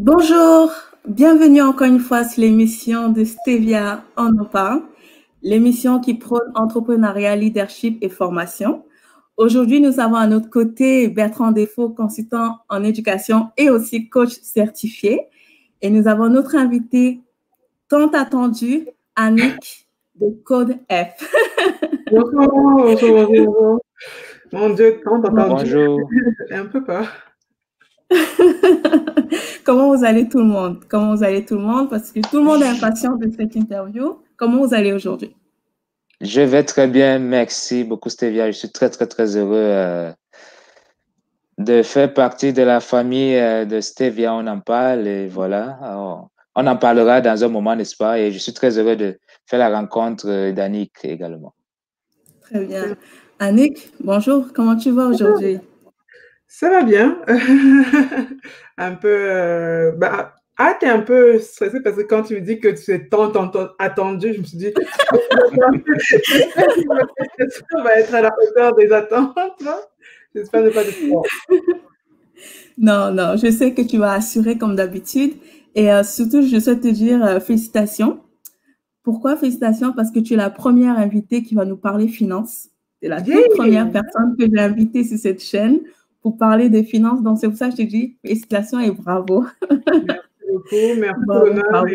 Bonjour, bienvenue encore une fois sur l'émission de Stevia On en parle, l'émission qui prône entrepreneuriat, leadership et formation. Aujourd'hui, nous avons à notre côté Bertrand Défaut, consultant en éducation et aussi coach certifié. Et nous avons notre invité tant attendu, Annick de Code F. Bonjour, bonjour, bonjour. Mon Dieu, tant attendu. Bonjour. J'ai un peu peur. Comment vous allez tout le monde? Comment vous allez tout le monde? Parce que tout le monde est impatient de cette interview. Comment vous allez aujourd'hui? Je vais très bien, merci beaucoup Stevia. Je suis très, très, très heureux de faire partie de la famille de Stevia. On en parle et voilà. Alors, on en parlera dans un moment, n'est-ce pas? Et je suis très heureux de faire la rencontre d'Annick également. Très bien. Annick, bonjour, comment tu vas aujourd'hui? Ça va bien. Un peu. T'es un peu stressée parce que quand tu me dis que tu es tant attendu, je me suis dit, on va être à la hauteur des attentes. J'espère ne pas décevoir. Non, je sais que tu vas assurer comme d'habitude. Et surtout, je souhaite te dire félicitations. Pourquoi félicitations? Parce que tu es la première invitée qui va nous parler finances. Tu es la toute première personne que j'ai invitée sur cette chaîne pour parler des finances. Donc, c'est pour ça que je te dis félicitations et bravo. Merci beaucoup. Merci pour l'honneur.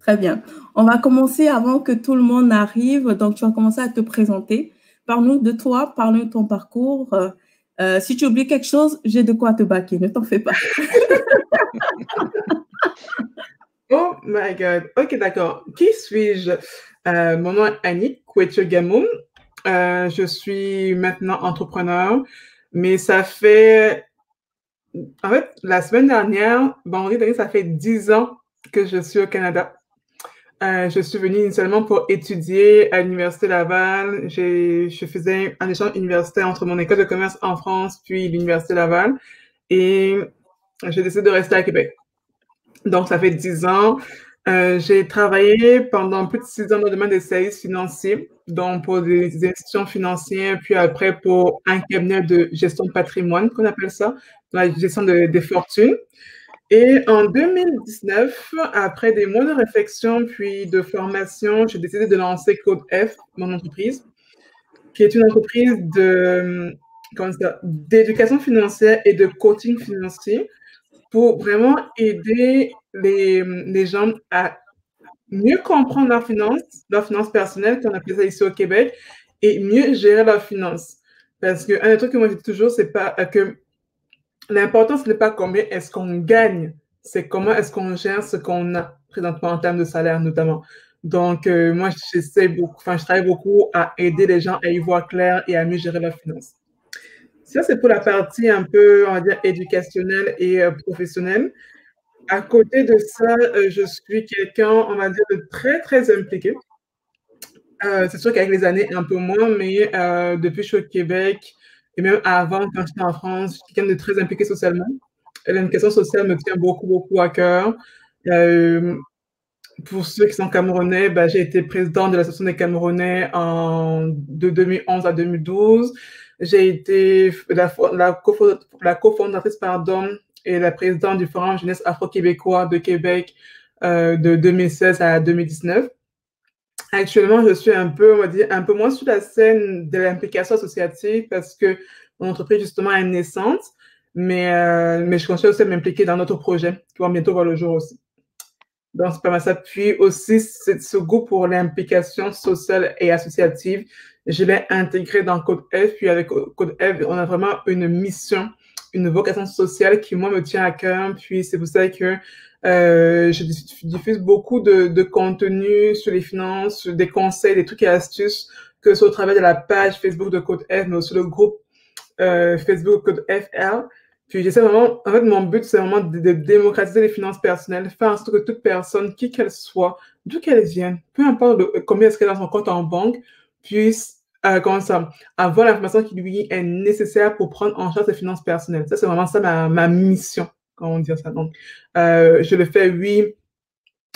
Très bien. On va commencer avant que tout le monde arrive. Donc, tu vas commencer à te présenter. Parle-nous de toi, parle-nous de ton parcours. Si tu oublies quelque chose, j'ai de quoi te baquer. Ne t'en fais pas. Oh my God. Ok, d'accord. Qui suis-je? Mon nom est Annick Kouetchegamoum. Je suis maintenant entrepreneur, mais ça fait... En fait, la semaine dernière, vendredi dernier, ça fait 10 ans que je suis au Canada. Je suis venue initialement pour étudier à l'Université Laval. Je faisais un échange universitaire entre mon école de commerce en France puis l'Université Laval. Et j'ai décidé de rester à Québec. Donc, ça fait 10 ans. J'ai travaillé pendant plus de 6 ans dans le domaine des services financiers, donc pour des institutions financières, puis après pour un cabinet de gestion de patrimoine, qu'on appelle ça, la gestion des fortunes. Et en 2019, après des mois de réflexion puis de formation, j'ai décidé de lancer Code F, mon entreprise, qui est une entreprise d'éducation financière et de coaching financier pour vraiment aider les gens à mieux comprendre leurs finances personnelles, qu'on appelle ça ici au Québec, et mieux gérer leurs finances. Parce qu'un des trucs que moi je dis toujours, c'est pas que l'important, ce n'est pas combien est-ce qu'on gagne, c'est comment est-ce qu'on gère ce qu'on a présentement en termes de salaire notamment. Donc, moi, je travaille beaucoup à aider les gens à y voir clair et à mieux gérer leurs finances. Ça, c'est pour la partie un peu, on va dire, éducationnelle et professionnelle. À côté de ça, je suis quelqu'un, on va dire, de très, très impliqué. C'est sûr qu'avec les années, un peu moins, mais depuis que je suis au Québec, et même avant, quand j'étais en France, je suis quelqu'un de très impliqué socialement. L'éducation sociale me tient beaucoup, beaucoup à cœur. Pour ceux qui sont camerounais, j'ai été présidente de l'Association des Camerounais de 2011 à 2012. J'ai été la cofondatrice et la présidente du Forum jeunesse afro-québécois de Québec de 2016 à 2019. Actuellement, je suis un peu, on va dire, un peu moins sur la scène de l'implication associative parce que mon entreprise, justement, est naissante, mais je continue aussi à m'impliquer dans d'autres projets qui vont bientôt voir le jour aussi. Donc, c'est pas mal ça. Puis aussi, ce goût pour l'implication sociale et associative, je l'ai intégré dans Code F. Puis avec Code F, on a vraiment une mission, une vocation sociale qui, moi, me tient à cœur. Puis c'est pour ça que je diffuse beaucoup de contenu sur les finances, des conseils, des trucs et astuces, que ce soit au travers de la page Facebook de Code F, mais aussi le groupe Facebook Code FR. Puis j'essaie vraiment, en fait, mon but, c'est vraiment de démocratiser les finances personnelles, faire en sorte que toute personne, qui qu'elle soit, d'où qu'elle vienne, peu importe combien est-ce qu'elle a dans son compte en banque, puisse avoir l'information qui lui est nécessaire pour prendre en charge ses finances personnelles. Ça, c'est vraiment ça ma mission, comment dire ça. Donc, je le fais, oui,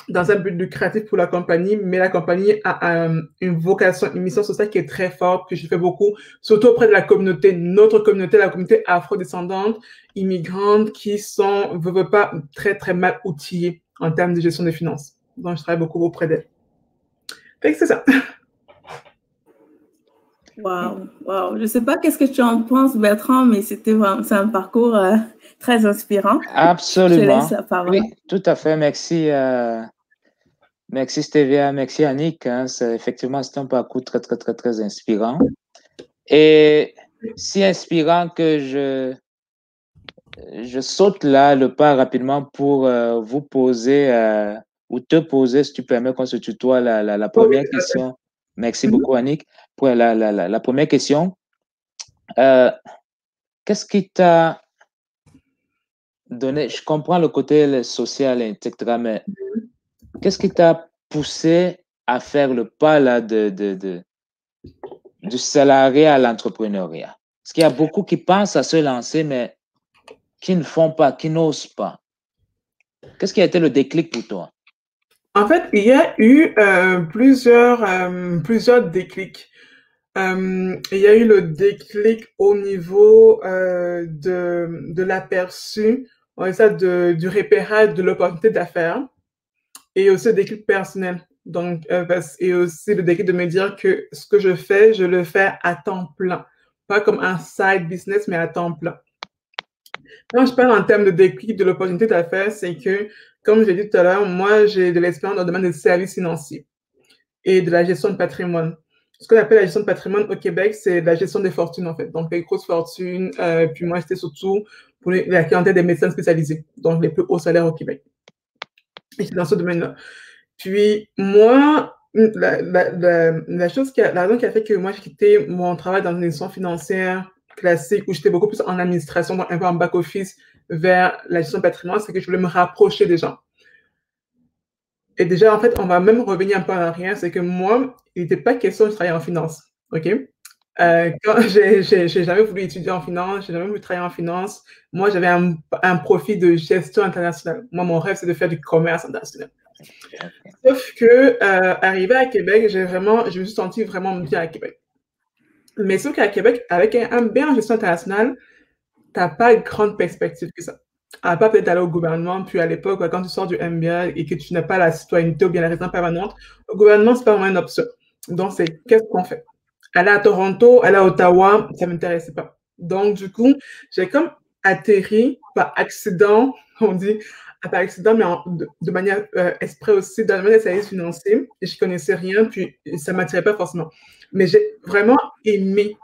dans un but lucratif pour la compagnie, mais la compagnie a une vocation, une mission sociale qui est très forte, que je fais beaucoup, surtout auprès de la communauté, notre communauté, la communauté afro-descendante, immigrante, qui sont, veut pas, très, très mal outillées en termes de gestion des finances. Donc, je travaille beaucoup auprès d'elles. Fait que c'est ça. Wow, wow. Je ne sais pas qu'est-ce que tu en penses, Bertrand, mais c'est un parcours très inspirant. Absolument. Je te laisse la parole. Oui, tout à fait. Merci. Merci Stevia, merci Annick. Hein. Effectivement, c'est un parcours très, très, très, très inspirant. Et si inspirant que je saute là le pas rapidement pour vous poser ou te poser, si tu permets qu'on se tutoie, la première question. Merci beaucoup Annick. Pour la première question, qu'est-ce qui t'a donné, je comprends le côté social, etc., mais qu'est-ce qui t'a poussé à faire le pas là du salariat à l'entrepreneuriat? Parce qu'il y a beaucoup qui pensent à se lancer, mais qui ne font pas, qui n'osent pas. Qu'est-ce qui a été le déclic pour toi? En fait, il y a eu plusieurs déclics. Il y a eu le déclic au niveau de l'aperçu, du repérage de l'opportunité d'affaires et aussi le déclic personnel. Donc, et aussi le déclic de me dire que ce que je fais, je le fais à temps plein. Pas comme un side business, mais à temps plein. Quand je parle en termes de déclic de l'opportunité d'affaires, c'est que, comme je l'ai dit tout à l'heure, moi, j'ai de l'expérience dans le domaine des services financiers et de la gestion de patrimoine. Ce qu'on appelle la gestion de patrimoine au Québec, c'est la gestion des fortunes, en fait. Donc, les grosses fortunes. Puis moi, j'étais surtout pour la clientèle des médecins spécialisés, donc les plus hauts salaires au Québec. Et c'est dans ce domaine-là. Puis moi, la raison qui a fait que moi, j'ai quitté mon travail dans une institution financière classique où j'étais beaucoup plus en administration, donc un peu en back-office, vers la gestion de patrimoine, c'est que je voulais me rapprocher des gens. Et déjà, en fait, on va même revenir un peu en arrière, c'est que moi, il n'était pas question de travailler en finance, OK? Quand j'ai jamais voulu étudier en finance, j'ai jamais voulu travailler en finance. Moi, j'avais un profil de gestion internationale. Moi, mon rêve, c'est de faire du commerce international. Sauf que, arrivé à Québec, je me suis sentie vraiment bien à Québec. Mais sauf qu'à Québec, avec un MBA en gestion internationale, tu n'as pas une grande perspective que ça. À part peut-être aller au gouvernement, puis à l'époque, quand tu sors du MBA et que tu n'as pas la citoyenneté ou bien la résidence permanente, au gouvernement, c'est pas vraiment une option. Donc, c'est qu'est-ce qu'on fait? Aller à Toronto, aller à Ottawa, ça ne m'intéressait pas. Donc, du coup, j'ai comme atterri par accident, on dit, par accident, mais de manière exprès aussi, dans le domaine des services financiers. Et je ne connaissais rien, puis ça ne m'attirait pas forcément. Mais j'ai vraiment aimé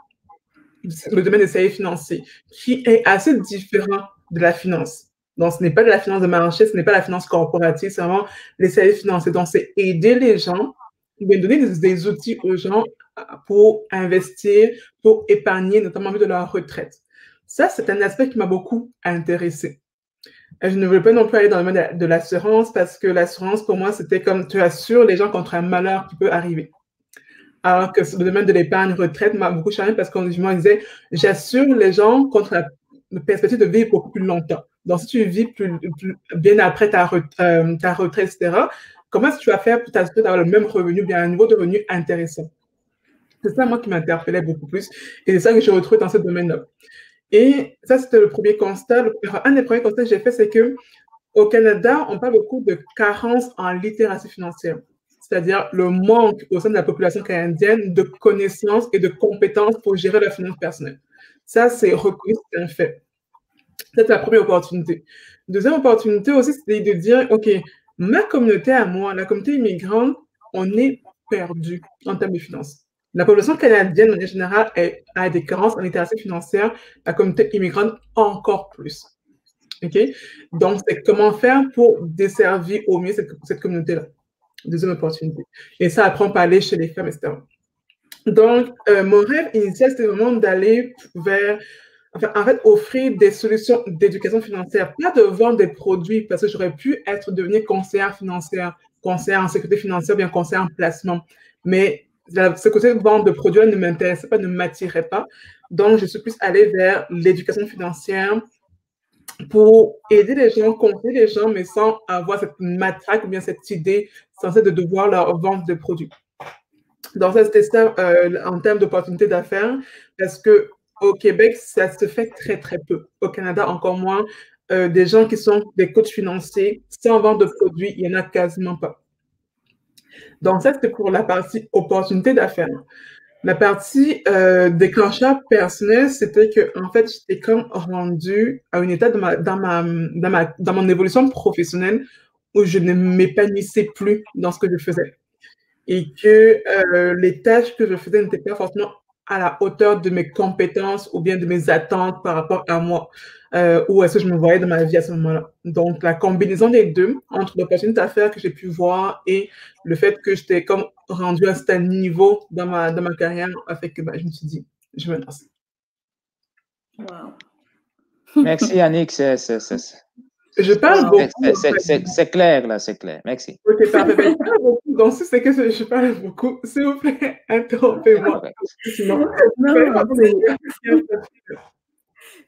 le domaine des services financiers, qui est assez différent de la finance. Donc, ce n'est pas de la finance de marché, ce n'est pas la finance corporative, c'est vraiment les services financiers. Donc, c'est aider les gens, donner des outils aux gens pour investir, pour épargner, notamment de leur retraite. Ça, c'est un aspect qui m'a beaucoup intéressée. Je ne voulais pas non plus aller dans le domaine de l'assurance parce que l'assurance, pour moi, c'était comme tu assures les gens contre un malheur qui peut arriver. Alors que le domaine de l'épargne retraite m'a beaucoup changé parce qu'on me disait, j'assure les gens contre la perspective de vivre beaucoup plus longtemps. Donc, si tu vis plus bien après ta retraite, etc., comment est-ce que tu vas faire pour t'assurer d'avoir le même revenu, bien un niveau de revenu intéressant? C'est ça, moi, qui m'interpellait beaucoup plus. Et c'est ça que je retrouve dans ce domaine-là. Et ça, c'était le premier constat. Un des premiers constats que j'ai fait, c'est qu'au Canada, on parle beaucoup de carence en littératie financière, c'est-à-dire le manque au sein de la population canadienne de connaissances et de compétences pour gérer la finance personnelle. Ça, c'est reconnu, c'est un fait. C'est la première opportunité. Deuxième opportunité aussi, c'est de dire, OK, ma communauté à moi, la communauté immigrante, on est perdu en termes de finances. La population canadienne, en général, a des carences en littératie financière, la communauté immigrante encore plus. OK? Donc, c'est comment faire pour desservir au mieux cette communauté-là. Deuxième opportunité. Et ça, après, on peut aller chez les femmes, etc. Donc, mon rêve initial, c'était vraiment d'aller vers, en fait, offrir des solutions d'éducation financière, pas de vendre des produits, parce que j'aurais pu devenir conseillère financière, conseillère en sécurité financière, bien conseillère en placement. Mais ce côté de vente de produits ne m'intéressait pas, ne m'attirait pas. Donc, je suis plus allée vers l'éducation financière pour aider les gens, conseiller les gens, mais sans avoir cette matraque ou bien cette idée censée de devoir leur vendre des produits. Donc ça, c'était ça en termes d'opportunités d'affaires, parce que au Québec, ça se fait très, très peu. Au Canada, encore moins. Des gens qui sont des coachs financiers, sans vendre de produits, il n'y en a quasiment pas. Donc ça, c'était pour la partie opportunité d'affaires. La partie déclencheur personnel, c'était que en fait, j'étais comme rendue à une étape dans mon évolution professionnelle où je ne m'épanouissais plus dans ce que je faisais et que les tâches que je faisais n'étaient pas forcément à la hauteur de mes compétences ou bien de mes attentes par rapport à moi, où est-ce que je me voyais dans ma vie à ce moment-là. Donc, la combinaison des deux, entre l'opportunité d'affaires que j'ai pu voir et le fait que j'étais comme rendue à un certain niveau dans ma carrière, a fait que je me suis dit, je me lance. Wow. Merci, Annick. Je parle beaucoup. C'est clair, là, c'est clair. Merci. Ok, parfait. Je parle beaucoup. Donc, si c'est que je parle beaucoup, s'il vous plaît, interrompez-moi. Sinon,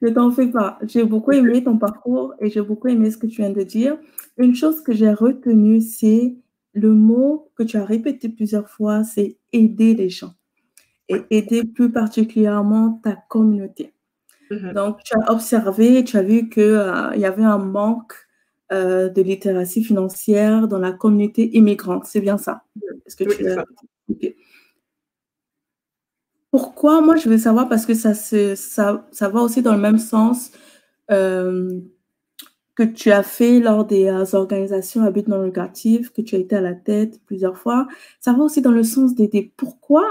ne t'en fais pas. J'ai beaucoup aimé ton parcours et j'ai beaucoup aimé ce que tu viens de dire. Une chose que j'ai retenue, c'est le mot que tu as répété plusieurs fois, c'est aider les gens et aider plus particulièrement ta communauté. Donc, tu as observé, tu as vu qu'il y avait un manque de littératie financière dans la communauté immigrante. C'est bien ça? Est-ce que tu as... Okay. Pourquoi? Moi, je veux savoir parce que ça va aussi dans le même sens que tu as fait lors des organisations à but non lucratif, que tu as été à la tête plusieurs fois. Ça va aussi dans le sens d'aider. Pourquoi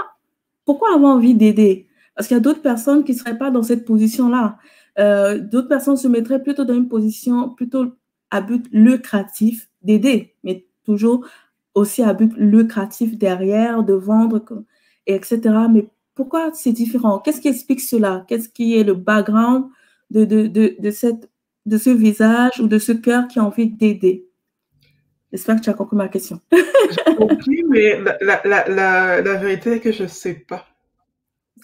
avoir envie d'aider? Parce qu'il y a d'autres personnes qui ne seraient pas dans cette position-là. D'autres personnes se mettraient plutôt dans une position plutôt à but lucratif d'aider, mais toujours aussi à but lucratif derrière, de vendre, etc. Mais pourquoi c'est différent? Qu'est-ce qui explique cela? Qu'est-ce qui est le background de ce visage ou de ce cœur qui a envie d'aider? J'espère que tu as compris ma question. J'ai compris, mais la vérité est que je ne sais pas.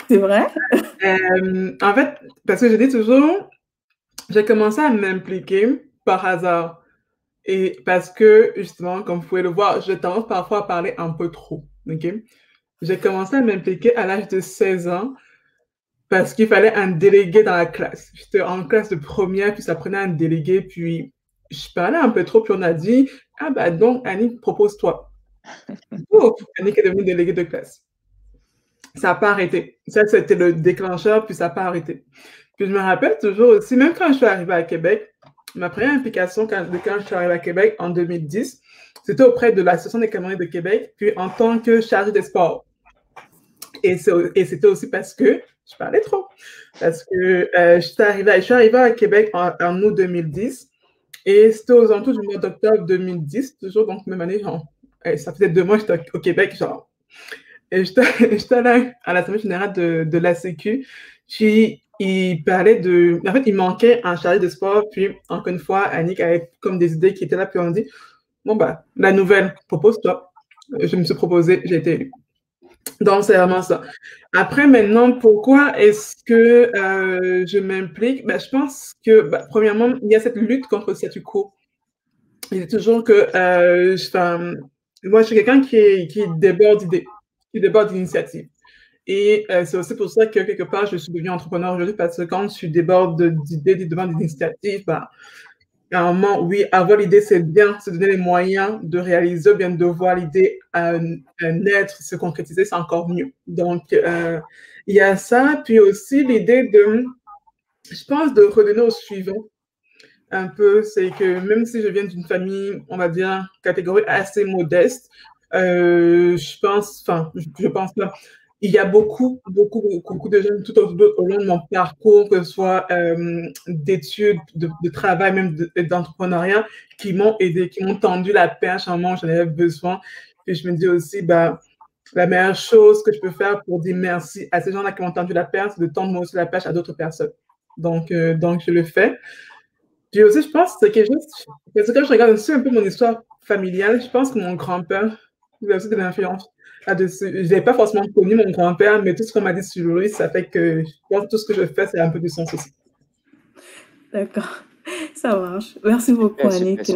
C'est vrai? En fait, parce que je dis toujours, j'ai commencé à m'impliquer par hasard. Et parce que, justement, comme vous pouvez le voir, je tendance parfois à parler un peu trop. Okay? J'ai commencé à m'impliquer à l'âge de 16 ans parce qu'il fallait un délégué dans la classe. J'étais en classe de première, puis ça prenait un délégué, puis je parlais un peu trop, puis on a dit « Ah bah donc, Annick, propose-toi. » Oh, Annick est devenue déléguée de classe. Ça n'a pas arrêté. Ça, c'était le déclencheur, puis ça n'a pas arrêté. Puis je me rappelle toujours aussi, même quand je suis arrivée à Québec, ma première implication quand je suis arrivée à Québec en 2010, c'était auprès de l'Association des Camerounais de Québec, puis en tant que chargée des sports. Et c'était aussi parce que je parlais trop. Parce que je suis arrivée à Québec en août 2010, et c'était aux alentours du mois d'octobre 2010, toujours donc même année, genre, ça faisait 2 mois que j'étais au Québec, genre. Et j'étais allée à l'Assemblée générale de la Sécu, puis il parlait de... En fait, il manquait un chargé de sport, puis encore une fois, Annick avait comme des idées qui étaient là, puis on dit, bon bah, la nouvelle, propose-toi. Je me suis proposée, j'ai été élue. Donc, c'est vraiment ça. Après, maintenant, pourquoi est-ce que je m'implique? Ben, je pense que, premièrement, il y a cette lutte contre le statu quo. Il dit toujours que moi, je suis quelqu'un qui déborde d'idées, qui déborde d'initiatives. Et c'est aussi pour ça que, quelque part, je suis devenue entrepreneur aujourd'hui, parce que quand je déborde d'idées, déborde d'initiatives, à un moment, oui, avoir l'idée, c'est bien, se donner les moyens de réaliser, bien de voir l'idée naître, se concrétiser, c'est encore mieux. Donc, il y a ça. Puis aussi, l'idée je pense, de redonner au suivant. Un peu, c'est que même si je viens d'une famille, on va dire, catégorie assez modeste, je pense pas. Il y a beaucoup de gens tout au long de mon parcours, que ce soit d'études, de travail, même d'entrepreneuriat, qui m'ont aidé, qui m'ont tendu la perche à un moment où j'en avais besoin. Et je me dis aussi, la meilleure chose que je peux faire pour dire merci à ces gens-là qui m'ont tendu la perche, c'est de tendre moi aussi la perche à d'autres personnes. Donc, je le fais. Puis aussi, je pense que c'est quelque chose, parce que quand je regarde aussi un peu mon histoire familiale, je pense que mon grand-père, il a aussi de l'influence là-dessus. Je n'ai pas forcément connu mon grand-père, mais tout ce qu'on m'a dit sur lui, ça fait que je pense que tout ce que je fais, c'est un peu du sens aussi. D'accord. Ça marche. Merci beaucoup, Annick.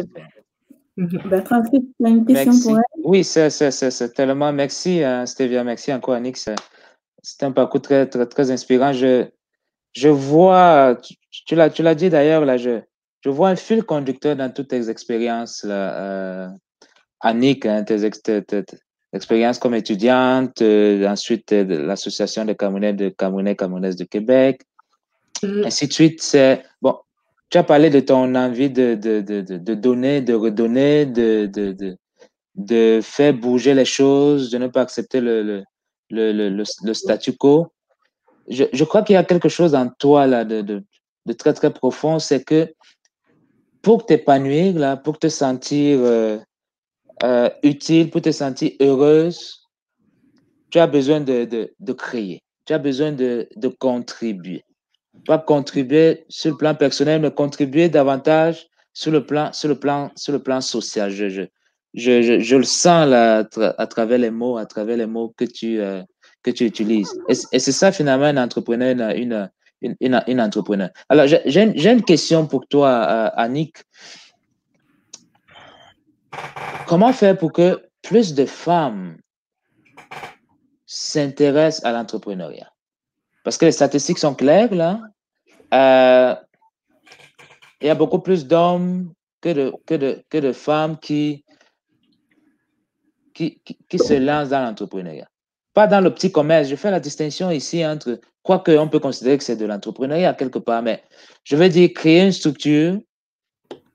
Bertrand, est-ce que tu as une question Merci. pour elle? Oui, c'est tellement merci, Stevia. Merci encore, Annick. C'est un parcours très, très, très inspirant. Je vois, tu l'as dit d'ailleurs, là, je vois un fil conducteur dans toutes tes expériences, là, Annick, hein, tes expériences comme étudiante, ensuite l'association des Camerounaises de Québec, ainsi de suite. C'est bon. Tu as parlé de ton envie de donner, de redonner, de faire bouger les choses, de ne pas accepter le statu quo. Je crois qu'il y a quelque chose en toi là de très très profond, c'est que pour t'épanouir là, pour te sentir utile, pour te sentir heureuse, tu as besoin de créer, tu as besoin de contribuer. Pas contribuer sur le plan personnel, mais contribuer davantage sur le plan social. Je le sens là à travers les mots que tu utilises. Et c'est ça finalement un entrepreneur, une entrepreneur. Alors j'ai une question pour toi, Annick. Comment faire pour que plus de femmes s'intéressent à l'entrepreneuriat? Parce que les statistiques sont claires là. Il y a beaucoup plus d'hommes que de femmes qui se lancent dans l'entrepreneuriat. Pas dans le petit commerce. Je fais la distinction ici entre, quoique on peut considérer que c'est de l'entrepreneuriat quelque part, mais je veux dire créer une structure,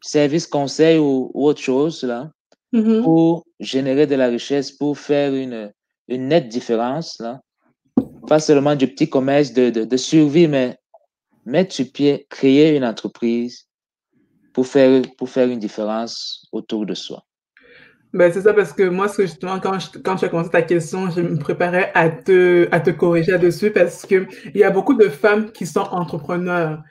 service, conseil ou autre chose là, pour générer de la richesse, pour faire une nette différence là. Pas seulement du petit commerce de survie, mais mettre sur pied, créer une entreprise pour faire une différence autour de soi. Ben, c'est ça, parce que moi, justement, quand tu as commencé ta question, je me préparais à te corriger là-dessus, parce que il y a beaucoup de femmes qui sont entrepreneurs,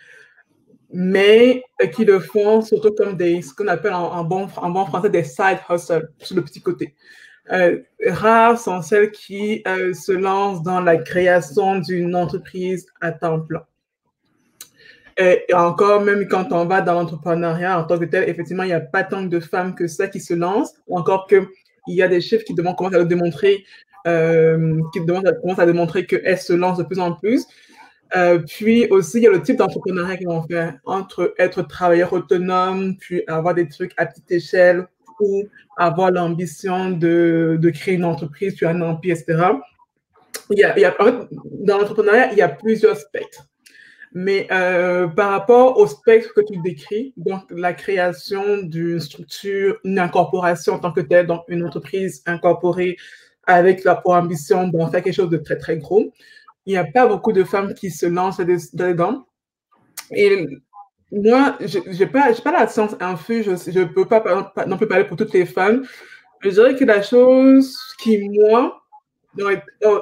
mais qui le font surtout comme ce qu'on appelle en bon français des side hustles, sur le petit côté. Rares sont celles qui se lancent dans la création d'une entreprise à temps plein. Et encore, même quand on va dans l'entrepreneuriat en tant que tel, effectivement, il n'y a pas tant de femmes que ça qui se lancent, ou encore qu'il y a des chiffres qui commencent à le démontrer, commencent à démontrer qu'elles se lancent de plus en plus. Puis aussi, il y a le type d'entrepreneuriat qu'ils vont faire, entre être travailleur autonome, puis avoir des trucs à petite échelle, ou avoir l'ambition de créer une entreprise, puis un empire, etc. En fait, dans l'entrepreneuriat, il y a plusieurs spectres. Mais par rapport au spectre que tu décris, donc la création d'une structure, une incorporation en tant que telle, donc une entreprise incorporée avec la pour ambition d'en faire quelque chose de très, très gros, il n'y a pas beaucoup de femmes qui se lancent dedans. Et moi, je n'ai pas la science infuse, je ne peux pas non plus parler pour toutes les femmes. Je dirais que la chose qui, moi,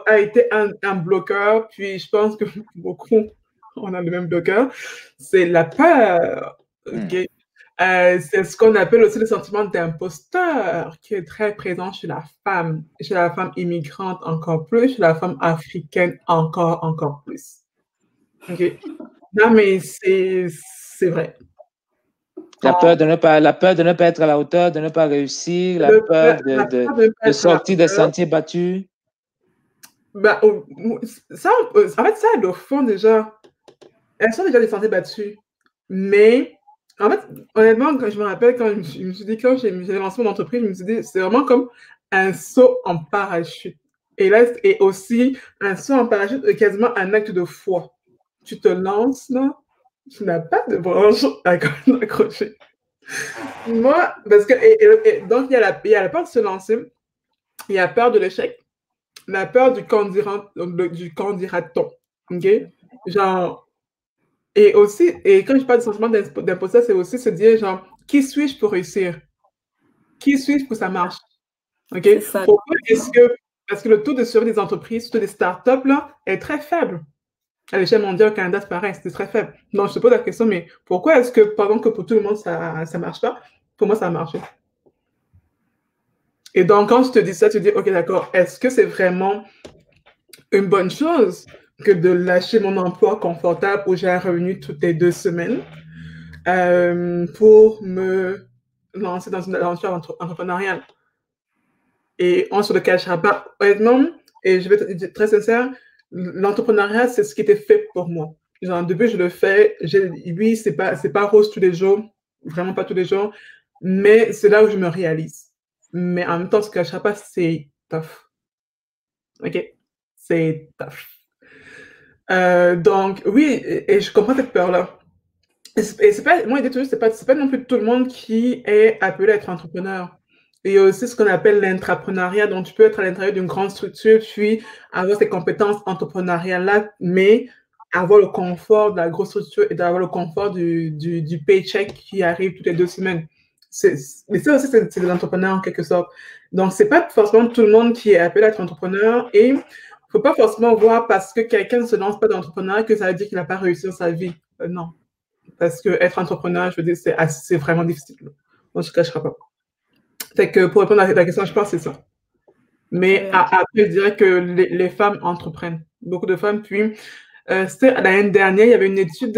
a été un bloqueur, puis je pense que beaucoup, on a le même bloqueur, c'est la peur. Okay? C'est ce qu'on appelle aussi le sentiment d'imposteur qui est très présent chez la femme immigrante encore plus, chez la femme africaine encore plus. Okay? Non, mais c'est vrai. La peur de ne pas être à la hauteur, de ne pas réussir, la peur de sortir des sentiers battus. Ben, ça, en fait, ça, elles le font déjà. Elles sont déjà des sentiers battus. Mais, en fait, honnêtement, quand je me rappelle, quand je me suis dit, quand j'ai lancé mon entreprise, je me suis dit, c'est vraiment comme un saut en parachute. Et là, et aussi, un saut en parachute est quasiment un acte de foi. Tu te lances, là, tu n'as pas de branche accrochée. Moi, parce que, donc, il y a la peur de se lancer, il y a peur de l'échec, la peur du quand dira-t-on, ok? Genre, et aussi, et quand je parle du sentiment d'imposteur, c'est aussi se dire, genre, qui suis-je pour réussir? Qui suis-je pour que ça marche? Ok? Pourquoi est-ce que, parce que le taux de survie des entreprises, surtout des startups, là, est très faible. À l'échelle mondiale, au Canada, c'est pareil, c'est très faible. Donc, je te pose la question, mais pourquoi est-ce que, pendant que pour tout le monde, ça ne marche pas, pour moi, ça a marché? Et donc, quand je te dis ça, tu te dis, OK, d'accord, est-ce que c'est vraiment une bonne chose que de lâcher mon emploi confortable où j'ai un revenu toutes les 2 semaines pour me lancer dans une aventure entrepreneuriale. Et on se le cachera pas. Honnêtement, et je vais être très sincère, l'entrepreneuriat, c'est ce qui était fait pour moi. Genre, depuis, je le fais. Oui, c'est pas rose tous les jours, vraiment pas tous les jours, mais c'est là où je me réalise. Mais en même temps, ce que je ne cacherai pas, c'est tough. OK? C'est tough. Donc, oui, et je comprends cette peur-là. Et c'est pas, moi, c'est pas non plus tout le monde qui est appelé à être entrepreneur. Il y a aussi ce qu'on appelle l'intrapreneuriat, donc tu peux être à l'intérieur d'une grande structure, puis avoir ces compétences entrepreneuriales-là, mais avoir le confort de la grosse structure et d'avoir le confort du paycheck qui arrive toutes les 2 semaines. Mais ça aussi, c'est de l'entrepreneur en quelque sorte. Donc, c'est pas forcément tout le monde qui est appelé à être entrepreneur et il ne faut pas forcément voir parce que quelqu'un ne se lance pas d'entrepreneuriat que ça veut dire qu'il n'a pas réussi dans sa vie. Non. Parce que être entrepreneur, je veux dire, c'est vraiment difficile. On ne se cachera pas. Fait que pour répondre à la question, je pense que c'est ça. Mais après, je dirais que les femmes entreprennent. Beaucoup de femmes. Puis, c'était l'année dernière, il y avait une étude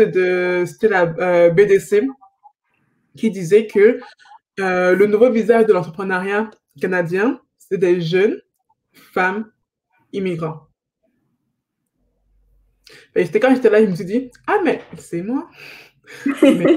c'était la BDC qui disait que le nouveau visage de l'entrepreneuriat canadien, c'est des jeunes femmes immigrants. Et c'était quand j'étais là, je me suis dit, ah, mais c'est moi. Mais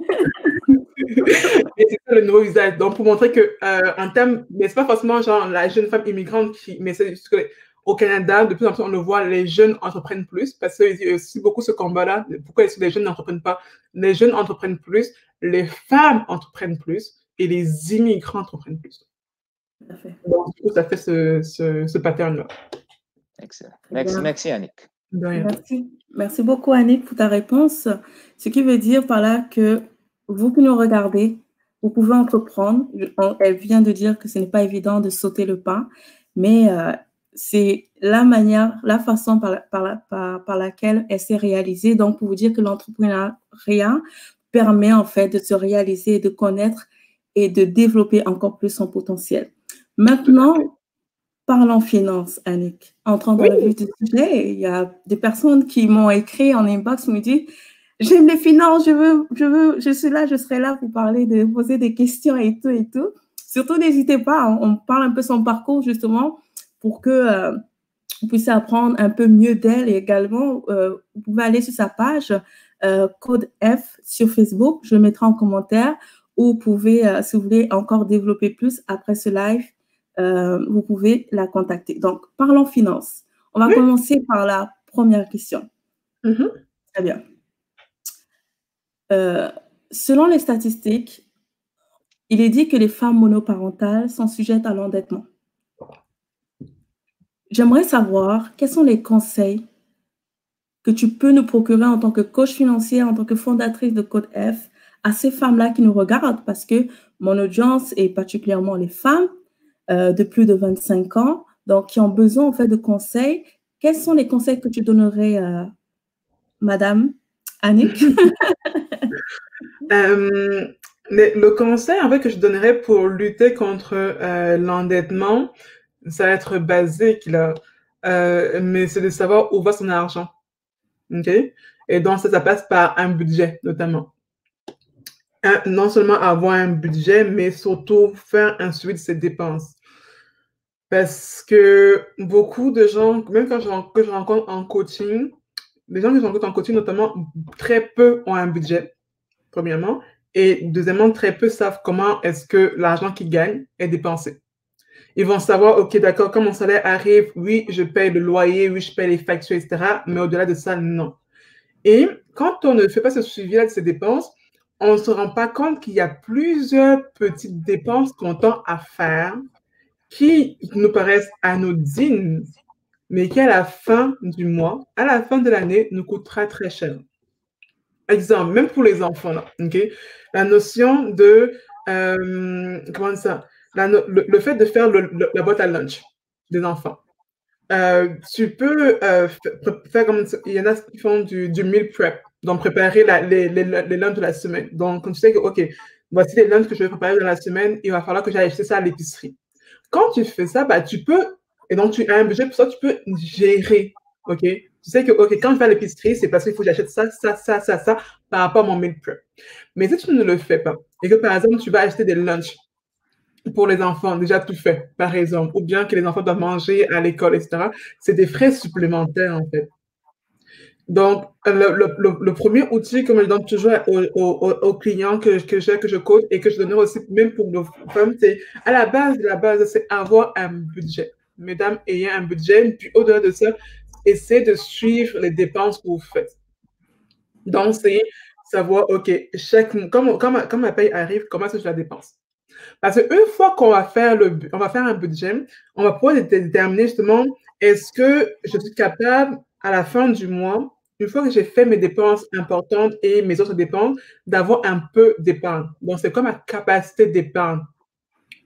c'est ça le nouveau visage. Donc, pour montrer que, en termes, mais c'est pas forcément genre la jeune femme immigrante mais c'est juste qu'au Canada, de plus en plus, on le voit, les jeunes entreprennent plus parce qu'il y a aussi beaucoup ce combat-là. Pourquoi est-ce que les jeunes n'entreprennent pas? Les jeunes entreprennent plus, les femmes entreprennent plus et les immigrants entreprennent plus. Donc, du coup, ça fait ce pattern-là. Excellent. Merci, Annick. Merci beaucoup, Annick, pour ta réponse. Ce qui veut dire par là que vous qui nous regardez, vous pouvez entreprendre. Elle vient de dire que ce n'est pas évident de sauter le pas, mais c'est la façon par laquelle elle s'est réalisée. Donc, pour vous dire que l'entrepreneuriat permet en fait de se réaliser, et de connaître et de développer encore plus son potentiel. Maintenant, parlons finances, Annick. Entrant dans le vif du sujet, il y a des personnes qui m'ont écrit en inbox, me disent j'aime les finances, je suis là, je serai là pour parler, de poser des questions et tout et tout. Surtout, n'hésitez pas, on parle un peu son parcours justement pour que vous puissiez apprendre un peu mieux d'elle et également, vous pouvez aller sur sa page Code F sur Facebook, je le mettrai en commentaire, ou vous pouvez, si vous voulez encore développer plus après ce live, vous pouvez la contacter. Donc, parlons finances. On va commencer par la première question. Très bien. Selon les statistiques, il est dit que les femmes monoparentales sont sujettes à l'endettement. J'aimerais savoir quels sont les conseils que tu peux nous procurer en tant que coach financier, en tant que fondatrice de Code F, à ces femmes-là qui nous regardent, parce que mon audience est particulièrement les femmes de plus de 25 ans, donc qui ont besoin en fait de conseils. Quels sont les conseils que tu donnerais, Madame Annick? Le conseil en fait, que je donnerais pour lutter contre l'endettement, ça va être basique, là. Mais c'est de savoir où va son argent. OK? Et donc, ça passe par un budget, notamment. Non seulement avoir un budget, mais surtout faire un suivi de ses dépenses. Parce que beaucoup de gens, même que je rencontre en coaching, les gens que je rencontre en coaching, notamment, très peu ont un budget, premièrement. Et deuxièmement, très peu savent comment est-ce que l'argent qu'ils gagnent est dépensé. Ils vont savoir, OK, d'accord, quand mon salaire arrive, oui, je paye le loyer, oui, je paye les factures, etc. Mais au-delà de ça, non. Et quand on ne fait pas ce suivi-là de ces dépenses, on ne se rend pas compte qu'il y a plusieurs petites dépenses qu'on tend à faire qui nous paraissent anodines, mais qui, à la fin du mois, à la fin de l'année, nous coûtera très cher. Exemple, même pour les enfants, là, OK? La notion de, comment dire ça? Le fait de faire la boîte à lunch des enfants. Tu peux faire comme il y en a qui font du meal prep, donc préparer les lunchs de la semaine. Donc, quand tu sais que, OK, voici les lunchs que je vais préparer dans la semaine, il va falloir que j'aille acheter ça à l'épicerie. Quand tu fais ça, bah, tu peux, et donc tu as un budget pour ça, tu peux gérer, OK, Tu sais que, OK, quand je vais à l'épicerie, c'est parce qu'il faut que j'achète ça, ça, ça, ça, ça, par rapport à mon meal prep. Mais si tu ne le fais pas, et que par exemple, tu vas acheter des lunchs pour les enfants, déjà tout fait, par exemple, ou bien que les enfants doivent manger à l'école, etc., c'est des frais supplémentaires, en fait. Donc, le premier outil que je donne toujours aux clients que je coach et que je donne aussi même pour nos femmes, c'est à la base, c'est avoir un budget. Mesdames, ayez un budget, puis au-delà de ça, essayez de suivre les dépenses que vous faites. Donc, c'est savoir, OK, quand ma paye arrive, comment est-ce que je la dépense? Parce qu'une fois qu'on va faire un budget, on va pouvoir déterminer justement, est-ce que je suis capable, à la fin du mois, une fois que j'ai fait mes dépenses importantes et mes autres dépenses, d'avoir un peu d'épargne. Donc, c'est comme ma capacité d'épargne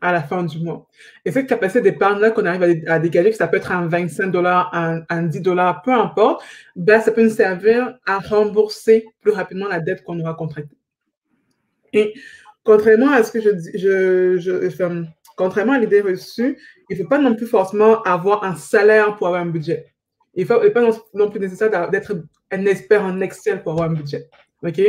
à la fin du mois. Et cette capacité d'épargne-là qu'on arrive à dégager, que ça peut être un 25 un 10 peu importe, ben, ça peut nous servir à rembourser plus rapidement la dette qu'on aura contractée. Et contrairement à ce que contrairement à l'idée reçue, il ne faut pas non plus forcément avoir un salaire pour avoir un budget. Il n'est pas non plus nécessaire d'être un expert en Excel pour avoir un budget. OK?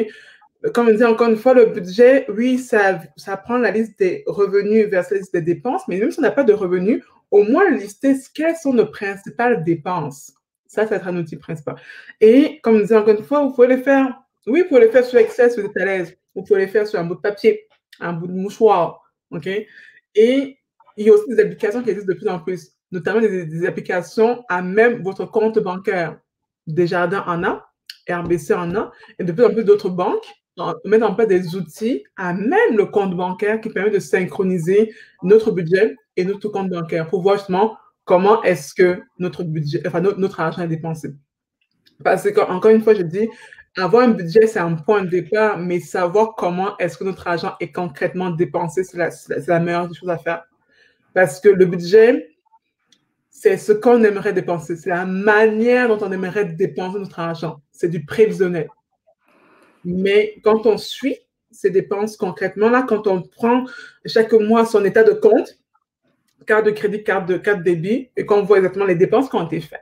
Comme on dit encore une fois, le budget, oui, ça prend la liste des revenus versus la liste des dépenses, mais même si on n'a pas de revenus, au moins lister quelles sont nos principales dépenses. Ça va être un outil principal. Et comme on dit encore une fois, vous pouvez le faire. Oui, vous pouvez le faire sur Excel si vous êtes à l'aise. Vous pouvez le faire sur un bout de papier, un bout de mouchoir. OK? Et il y a aussi des applications qui existent de plus en plus, notamment des applications à même votre compte bancaire. Desjardins en a, RBC en a, et de plus en plus d'autres banques mettent en place des outils à même le compte bancaire qui permet de synchroniser notre budget et notre compte bancaire pour voir justement comment est-ce que notre budget, enfin notre argent est dépensé. Parce que, encore une fois, je dis, avoir un budget, c'est un point de départ, mais savoir comment est-ce que notre argent est concrètement dépensé, c'est la meilleure des choses à faire. Parce que le budget, c'est ce qu'on aimerait dépenser. C'est la manière dont on aimerait dépenser notre argent. C'est du prévisionnel. Mais quand on suit ces dépenses concrètement, là, quand on prend chaque mois son état de compte, carte de crédit, carte de débit, et qu'on voit exactement les dépenses qui ont été faites.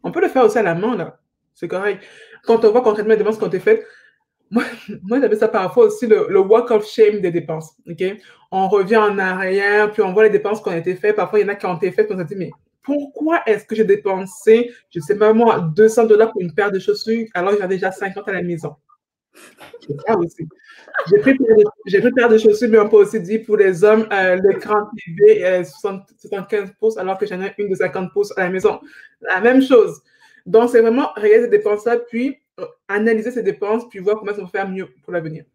On peut le faire aussi à la main, là. C'est correct. Quand on voit concrètement les dépenses qui ont été faites, moi j'appelle ça parfois aussi le walk of shame des dépenses. OK? On revient en arrière, puis on voit les dépenses qui ont été faites. Parfois, il y en a qui ont été faites, puis on se dit, mais pourquoi est-ce que j'ai dépensé, je ne sais pas moi, 200 $ pour une paire de chaussures alors que j'en ai déjà 50 à la maison? C'est ça aussi. J'ai pris une paire de chaussures, mais on peut aussi dire pour les hommes, l'écran TV 75 pouces alors que j'en ai une de 50 pouces à la maison. La même chose. Donc, c'est vraiment regarder ces dépenses-là, puis analyser ces dépenses, puis voir comment on peut faire mieux pour l'avenir.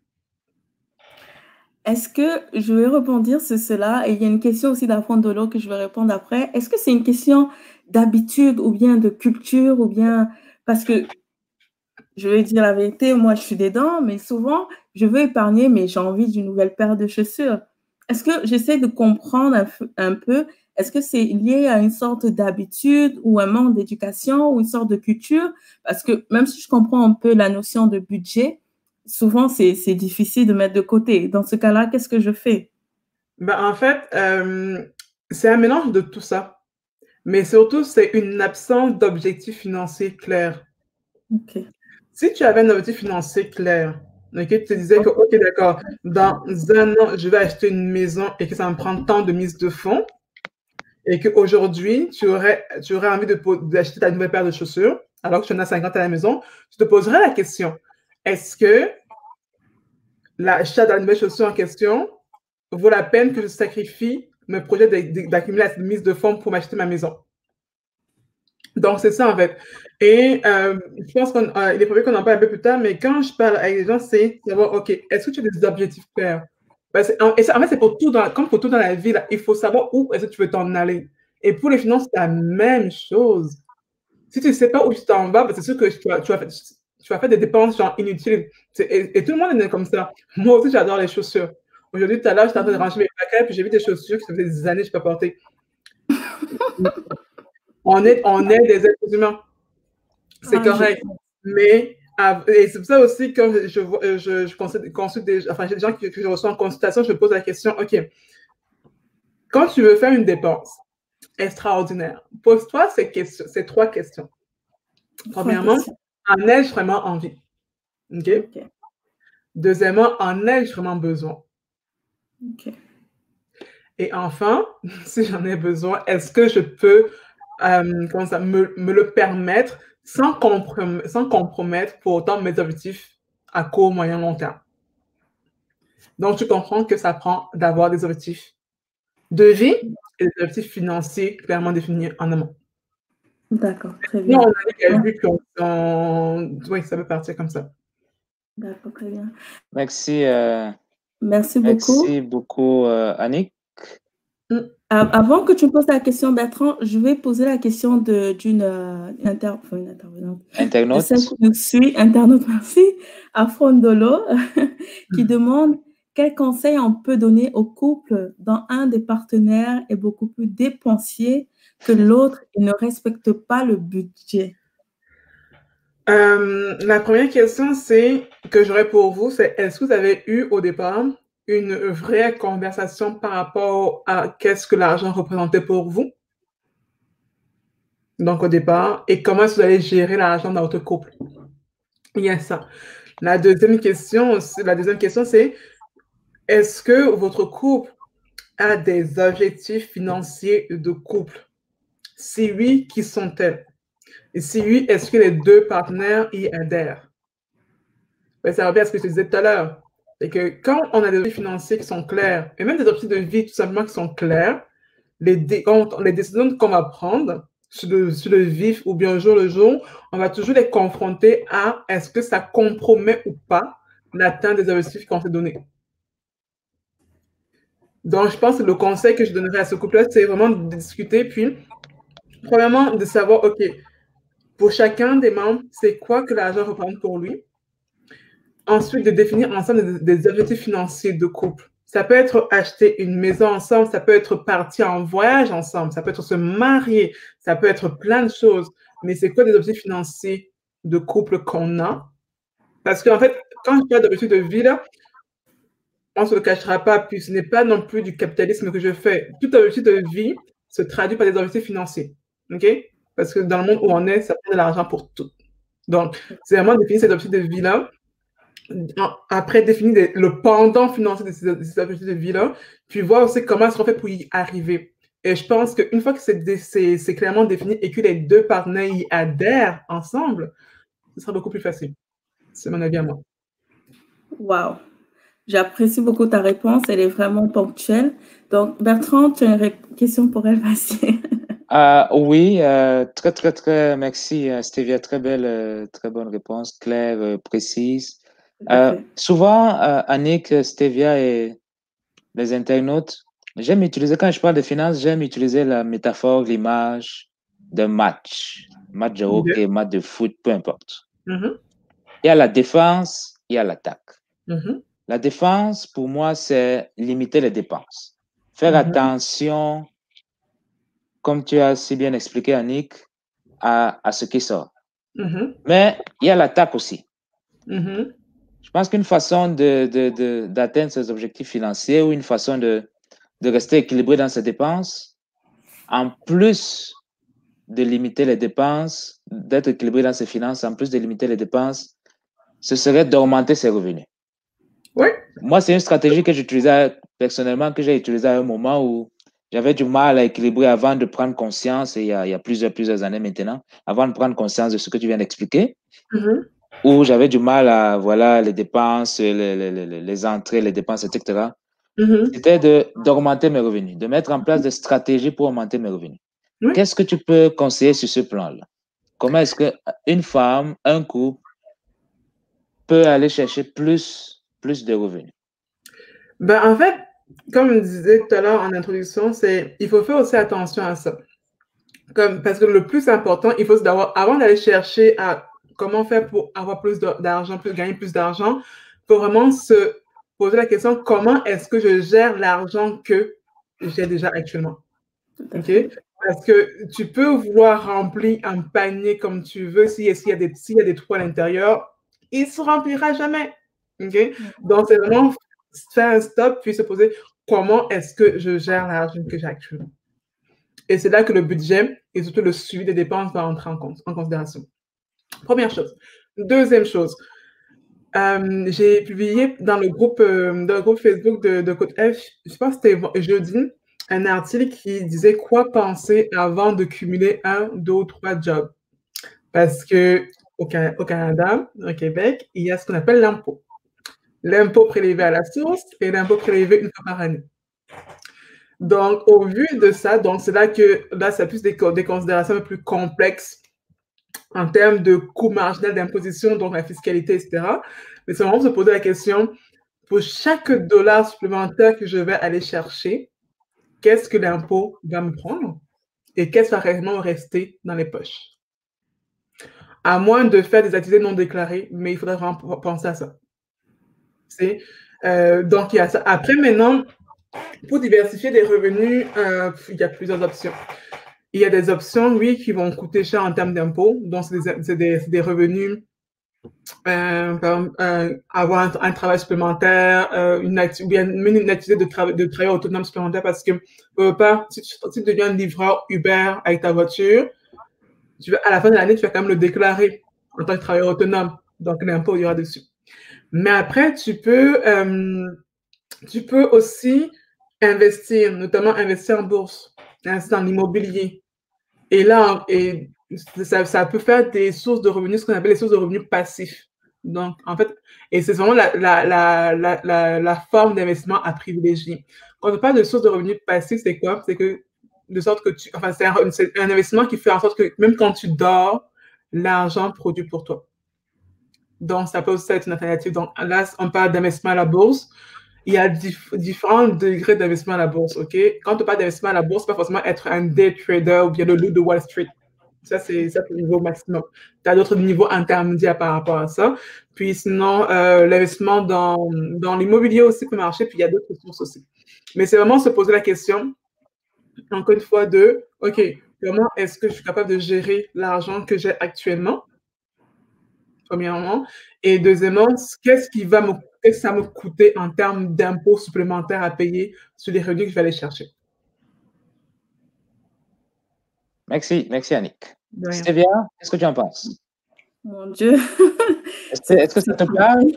Est-ce que je vais rebondir sur cela? Et il y a une question aussi d'Afondolo que je vais répondre après. Est-ce que c'est une question d'habitude ou bien de culture ou bien parce que je vais dire la vérité, moi je suis dedans, mais souvent je veux épargner, mais j'ai envie d'une nouvelle paire de chaussures. Est-ce que j'essaie de comprendre un peu, est-ce que c'est lié à une sorte d'habitude ou un manque d'éducation ou une sorte de culture? Parce que même si je comprends un peu la notion de budget, souvent c'est difficile de mettre de côté. Dans ce cas-là, qu'est-ce que je fais? Ben, en fait, c'est un mélange de tout ça. Mais surtout, c'est une absence d'objectif financier clair. Ok. Si tu avais un objectif financier clair, ok, tu te disais que, ok, d'accord, dans un an, je vais acheter une maison et que ça me prend tant de mise de fonds, et qu'aujourd'hui, tu aurais envie d'acheter ta nouvelle paire de chaussures, alors que tu en as 50 à la maison, tu te poserais la question, est-ce que l'achat de la nouvelle chaussure en question vaut la peine que je sacrifie mes projets d'accumuler la mise de fonds pour m'acheter ma maison? Donc, c'est ça, en fait. Et je pense qu'il est prévu qu'on en parle un peu plus tard, mais quand je parle avec les gens, c'est savoir, OK, est-ce que tu as des objectifs clairs? En fait, c'est pour tout comme pour tout dans la vie, là, il faut savoir où est-ce que tu veux t'en aller. Et pour les finances, c'est la même chose. Si tu ne sais pas où tu t'en vas, c'est sûr que tu vas faire des dépenses genre inutiles. Et tout le monde est comme ça. Moi aussi, j'adore les chaussures. Aujourd'hui, tout à l'heure, j'étais en train de ranger mes paquets, puis j'ai vu des chaussures qui ça faisait des années que je n'ai pas porté. On est des êtres humains. C'est correct. Mais et c'est pour ça aussi quand je consulte j'ai des gens que je reçois en consultation, je me pose la question, OK, quand tu veux faire une dépense extraordinaire, pose-toi ces 3 questions. Premièrement, en ai-je vraiment envie? OK? Deuxièmement, en ai-je vraiment besoin? OK. Et enfin, si j'en ai besoin, est-ce que je peux me le permettre sans compromettre pour autant mes objectifs à court, moyen, long terme? Donc, tu comprends que ça prend d'avoir des objectifs de vie et des objectifs financiers clairement définis en amont. D'accord, très Nous, bien. on a vu oui, ça peut partir comme ça. D'accord, très bien. Merci. Merci beaucoup. Merci beaucoup, Annick. Avant que tu me poses la question, Bertrand, je vais poser la question d'une intervenante. Internaute. De celle qui nous suit, internaute, merci, Afrondolo, qui demande quel conseil on peut donner au couple dont un des partenaires est beaucoup plus dépensier que l'autre et ne respecte pas le budget. La première question que j'aurais pour vous, c'est est-ce que vous avez eu au départ une vraie conversation par rapport à qu'est-ce que l'argent représentait pour vous? Donc, au départ, et comment est-ce que vous allez gérer l'argent dans votre couple? Il y a ça. La deuxième question, c'est est-ce que votre couple a des objectifs financiers de couple? Si oui, qui sont-elles? Et si oui, est-ce que les deux partenaires y adhèrent? Ça revient à ce que je disais tout à l'heure. C'est que quand on a des objectifs financiers qui sont clairs, et même des objectifs de vie tout simplement qui sont clairs, les décisions qu'on va prendre sur le vif ou bien au jour le jour, on va toujours les confronter à est-ce que ça compromet ou pas l'atteinte des objectifs qu'on s'est donnés. Donc, je pense que le conseil que je donnerais à ce couple-là, c'est vraiment de discuter, puis, premièrement, de savoir, OK, pour chacun des membres, c'est quoi que l'argent représente pour lui. Ensuite, de définir ensemble des objectifs financiers de couple. Ça peut être acheter une maison ensemble, ça peut être partir en voyage ensemble, ça peut être se marier, ça peut être plein de choses. Mais c'est quoi des objectifs financiers de couple qu'on a? Parce qu'en fait, quand je parle d'objectifs de vie, là, on ne se le cachera pas, puis ce n'est pas non plus du capitalisme que je fais. Tout objectif de vie se traduit par des objectifs financiers. OK? Parce que dans le monde où on est, ça prend de l'argent pour tout. Donc, c'est vraiment définir ces objectifs de vie-là. Après, définir le pendant financier de ces objectifs de vie-là, puis voir aussi comment est-ce qu'on fait pour y arriver. Et je pense qu'une fois que c'est clairement défini et que les deux partenaires y adhèrent ensemble, ce sera beaucoup plus facile. C'est mon avis à moi. Wow. J'apprécie beaucoup ta réponse. Elle est vraiment ponctuelle. Donc, Bertrand, tu as une question pour elle, vas-y. Oui, très merci, Stevia. Très bonne réponse, claire, précise. Souvent, Annick, Stevia et les internautes, quand je parle de finances, j'aime utiliser la métaphore, l'image d'un match de hockey, match de foot, peu importe. Il y a la défense, il y a l'attaque. La défense, pour moi, c'est limiter les dépenses. Faire attention, comme tu as si bien expliqué, Annick, à ce qui sort. Mais il y a l'attaque aussi. Je pense qu'une façon d'atteindre ses objectifs financiers ou une façon de rester équilibré dans ses dépenses, en plus de limiter les dépenses, d'être équilibré dans ses finances, en plus de limiter les dépenses, ce serait d'augmenter ses revenus. Oui. Moi, c'est une stratégie que j'utilisais personnellement, que j'ai utilisée à un moment où j'avais du mal à équilibrer avant de prendre conscience, et il y a plusieurs années maintenant, avant de prendre conscience de ce que tu viens d'expliquer, où j'avais du mal à, voilà, les dépenses, les entrées, les dépenses, etc. C'était d'augmenter mes revenus, de mettre en place des stratégies pour augmenter mes revenus. Qu'est-ce que tu peux conseiller sur ce plan-là? Comment est-ce qu'une femme, un couple, peut aller chercher plus de revenus? En fait, comme je disais tout à l'heure en introduction, il faut faire aussi attention à ça. Parce que le plus important, il faut d'abord, avant d'aller chercher à comment faire pour avoir plus d'argent, gagner plus d'argent, il faut vraiment se poser la question, comment est-ce que je gère l'argent que j'ai déjà actuellement? OK? Parce que tu peux vouloir remplir un panier comme tu veux, s'il y a des trous à l'intérieur, il ne se remplira jamais. OK? Donc, c'est vraiment faire un stop, puis se poser comment est-ce que je gère l'argent que j'ai actuellement. Et c'est là que le budget et surtout le suivi des dépenses va entrer en considération. Première chose. Deuxième chose, j'ai publié dans le groupe Facebook de Code F, je pense que c'était jeudi, un article qui disait quoi penser avant de cumuler 1, 2 ou 3 jobs. Parce qu'au Canada, au Québec, il y a ce qu'on appelle l'impôt. L'impôt prélevé à la source et l'impôt prélevé une fois par année. Donc, au vu de ça, donc c'est là que là, c'est plus des considérations un peu plus complexes en termes de coût marginal d'imposition, donc la fiscalité, etc. Mais c'est vraiment se poser la question, pour chaque dollar supplémentaire que je vais aller chercher, qu'est-ce que l'impôt va me prendre et qu'est-ce qui va réellement rester dans les poches? À moins de faire des activités non déclarées, mais il faudrait vraiment penser à ça. Donc, il y a ça. Après, maintenant, pour diversifier les revenus, il y a plusieurs options. Il y a des options, oui, qui vont coûter cher en termes d'impôts. Donc, c'est des revenus, avoir un travail supplémentaire, une activité de travail autonome supplémentaire parce que, si tu deviens livreur Uber avec ta voiture, à la fin de l'année, tu vas quand même le déclarer en tant que travailleur autonome. Donc, l'impôt, il y aura dessus. Mais après, tu peux aussi investir, notamment investir en bourse, investir dans l'immobilier. Et là, ça peut faire des sources de revenus, ce qu'on appelle les sources de revenus passifs. Donc, en fait, et c'est vraiment la forme d'investissement à privilégier. Quand on parle de sources de revenus passifs, c'est quoi? C'est que, de sorte que c'est un investissement qui fait en sorte que même quand tu dors, l'argent produit pour toi. Donc, ça peut aussi être une alternative. Donc, là, on parle d'investissement à la bourse. Il y a différents degrés d'investissement à la bourse, OK? Quand on parle d'investissement à la bourse, pas forcément être un day trader ou bien le loup de Wall Street. Ça, c'est le niveau maximum. Tu as d'autres niveaux intermédiaires par rapport à ça. Puis sinon, l'investissement dans l'immobilier aussi peut marcher, puis il y a d'autres sources aussi. Mais c'est vraiment se poser la question, encore une fois, OK, comment est-ce que je suis capable de gérer l'argent que j'ai actuellement? Premièrement. Et deuxièmement, qu'est-ce que ça va me coûter en termes d'impôts supplémentaires à payer sur les revenus que je vais aller chercher? Merci Annick. Stevia, qu'est-ce que tu en penses? Mon Dieu. Est-ce que ça te parle?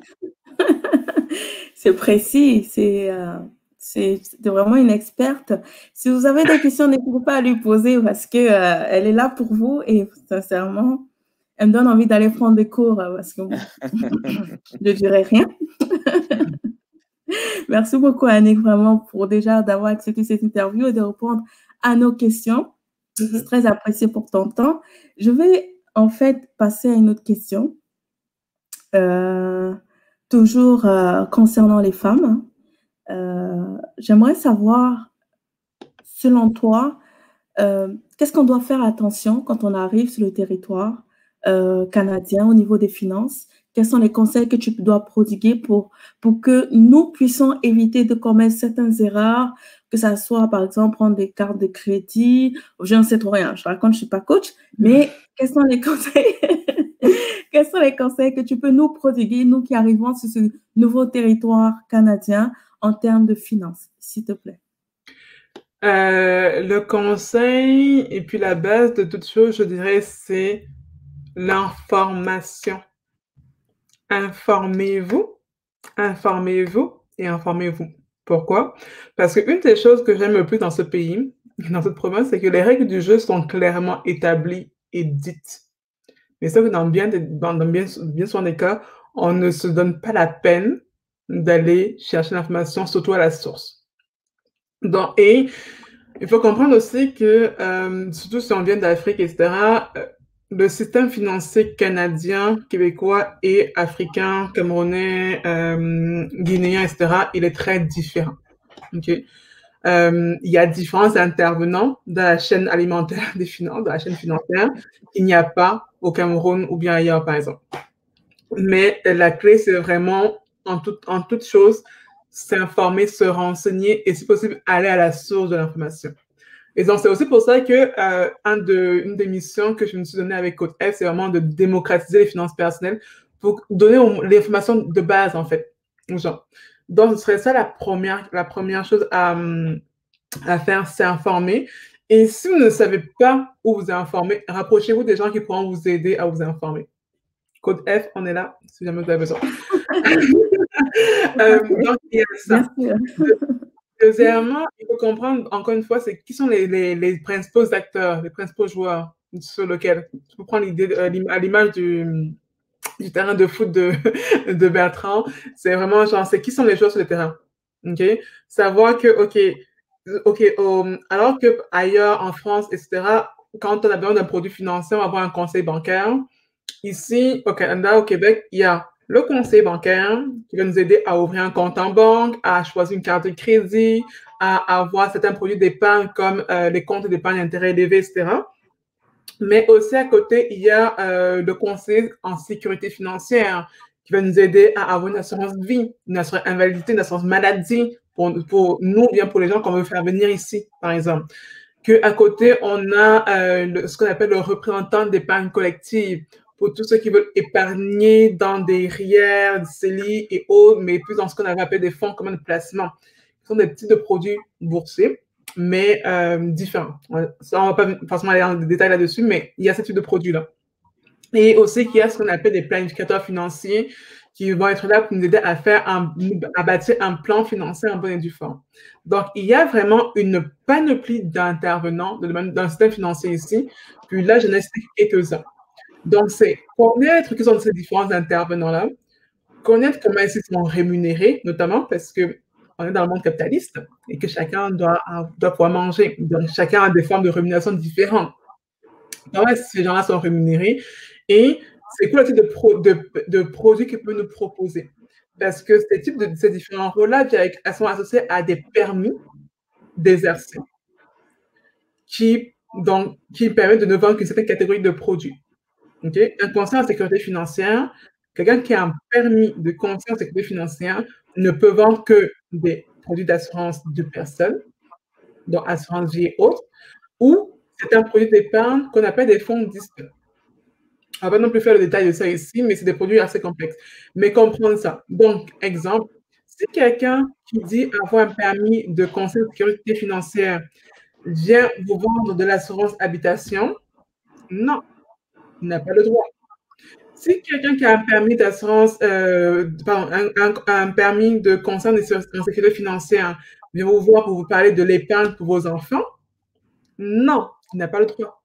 C'est précis, c'est vraiment une experte. Si vous avez des questions, n'hésitez pas à lui poser parce que elle est là pour vous et sincèrement, elle me donne envie d'aller prendre des cours parce que je ne dirais rien. Merci beaucoup, Annick, vraiment, pour déjà d'avoir accepté cette interview et de répondre à nos questions. C'est très apprécié pour ton temps. Je vais en fait passer à une autre question, toujours concernant les femmes. J'aimerais savoir, selon toi, qu'est-ce qu'on doit faire attention quand on arrive sur le territoire canadien au niveau des finances? Quels sont les conseils que tu dois prodiguer pour que nous puissions éviter de commettre certaines erreurs, que ça soit, par exemple, prendre des cartes de crédit, je ne sais trop rien, je raconte, je ne suis pas coach, mais quels sont les conseils quels sont les conseils que tu peux nous prodiguer, nous qui arrivons sur ce nouveau territoire canadien en termes de finances, s'il te plaît? Le conseil et puis la base de toute chose, je dirais, c'est l'information. Informez-vous et informez-vous. Pourquoi? Parce qu'une des choses que j'aime le plus dans ce pays, dans cette province, c'est que les règles du jeu sont clairement établies et dites. Mais ça, dans bien souvent des cas, on ne se donne pas la peine d'aller chercher l'information, surtout à la source. Donc, et il faut comprendre aussi que, surtout si on vient d'Afrique, etc., le système financier canadien, québécois et africain, camerounais, guinéen, etc., il est très différent. Okay? Il y a différents intervenants dans la chaîne alimentaire des finances, dans la chaîne financière, qu'il n'y a pas au Cameroun ou bien ailleurs, par exemple. Mais la clé, c'est vraiment, en toute chose, s'informer, se renseigner et, si possible, aller à la source de l'information. Et donc, c'est aussi pour ça que une des missions que je me suis donnée avec Code F, c'est vraiment de démocratiser les finances personnelles pour donner l'information de base, en fait, aux gens. Donc, ce serait ça la première chose à faire, c'est informer. Et si vous ne savez pas où vous informer, rapprochez-vous des gens qui pourront vous aider à vous informer. Code F, on est là, si jamais vous avez besoin. Donc, il y a ça. Deuxièmement, il faut comprendre, encore une fois, c'est qui sont les principaux acteurs, les principaux joueurs sur lequel. Je peux prendre l'idée à l'image du terrain de foot de Bertrand. C'est vraiment genre, c'est qui sont les joueurs sur le terrain. OK? Savoir que, OK, alors que ailleurs en France, etc., quand on a besoin d'un produit financier, on va avoir un conseil bancaire. Ici, au Canada, au Québec, il y a le conseil bancaire qui va nous aider à ouvrir un compte en banque, à choisir une carte de crédit, à avoir certains produits d'épargne comme les comptes d'épargne intérêt élevé, etc. Mais aussi à côté, il y a le conseil en sécurité financière qui va nous aider à avoir une assurance vie, une assurance invalidité, une assurance maladie pour nous, bien pour les gens qu'on veut faire venir ici, par exemple. Qu'à côté, on a ce qu'on appelle le représentant d'épargne collective pour tous ceux qui veulent épargner dans des RIER, des CELI et autres, mais plus dans ce qu'on appelle des fonds communs de placement. Ce sont des types de produits boursiers, mais différents. Ça, on ne va pas forcément aller dans les détails là-dessus, mais il y a ce type de produits-là. Et aussi qu'il y a ce qu'on appelle des planificateurs financiers qui vont être là pour nous aider à bâtir un plan financier en bonne et due forme. Donc, il y a vraiment une panoplie d'intervenants dans le système financier ici. Puis là, je n'ai cité quelques-uns. Donc, c'est connaître qui sont ces différents intervenants-là, connaître comment ils sont rémunérés, notamment parce qu'on est dans le monde capitaliste et que chacun doit pouvoir manger. Donc, chacun a des formes de rémunération différentes. Comment ces gens-là sont rémunérés et c'est quoi le type de produits qu'ils peuvent nous proposer? Parce que ces différents rôles-là sont associés à des permis d'exercer qui permettent de nous vendre une certaine catégorie de produits. Okay? Un conseiller en sécurité financière, quelqu'un qui a un permis de conseiller en sécurité financière ne peut vendre que des produits d'assurance de personnes, donc assurance vie et autres, ou c'est un produit d'épargne qu'on appelle des fonds distincts. On ne va pas non plus faire le détail de ça ici, mais c'est des produits assez complexes. Mais comprendre ça. Donc, exemple, si quelqu'un qui dit avoir un permis de conseil de sécurité financière vient vous vendre de l'assurance habitation, non, il n'a pas le droit. Si quelqu'un qui a un permis d'assurance, un permis de conseil en sécurité financière vient vous voir pour vous parler de l'épargne pour vos enfants, non, il n'a pas le droit.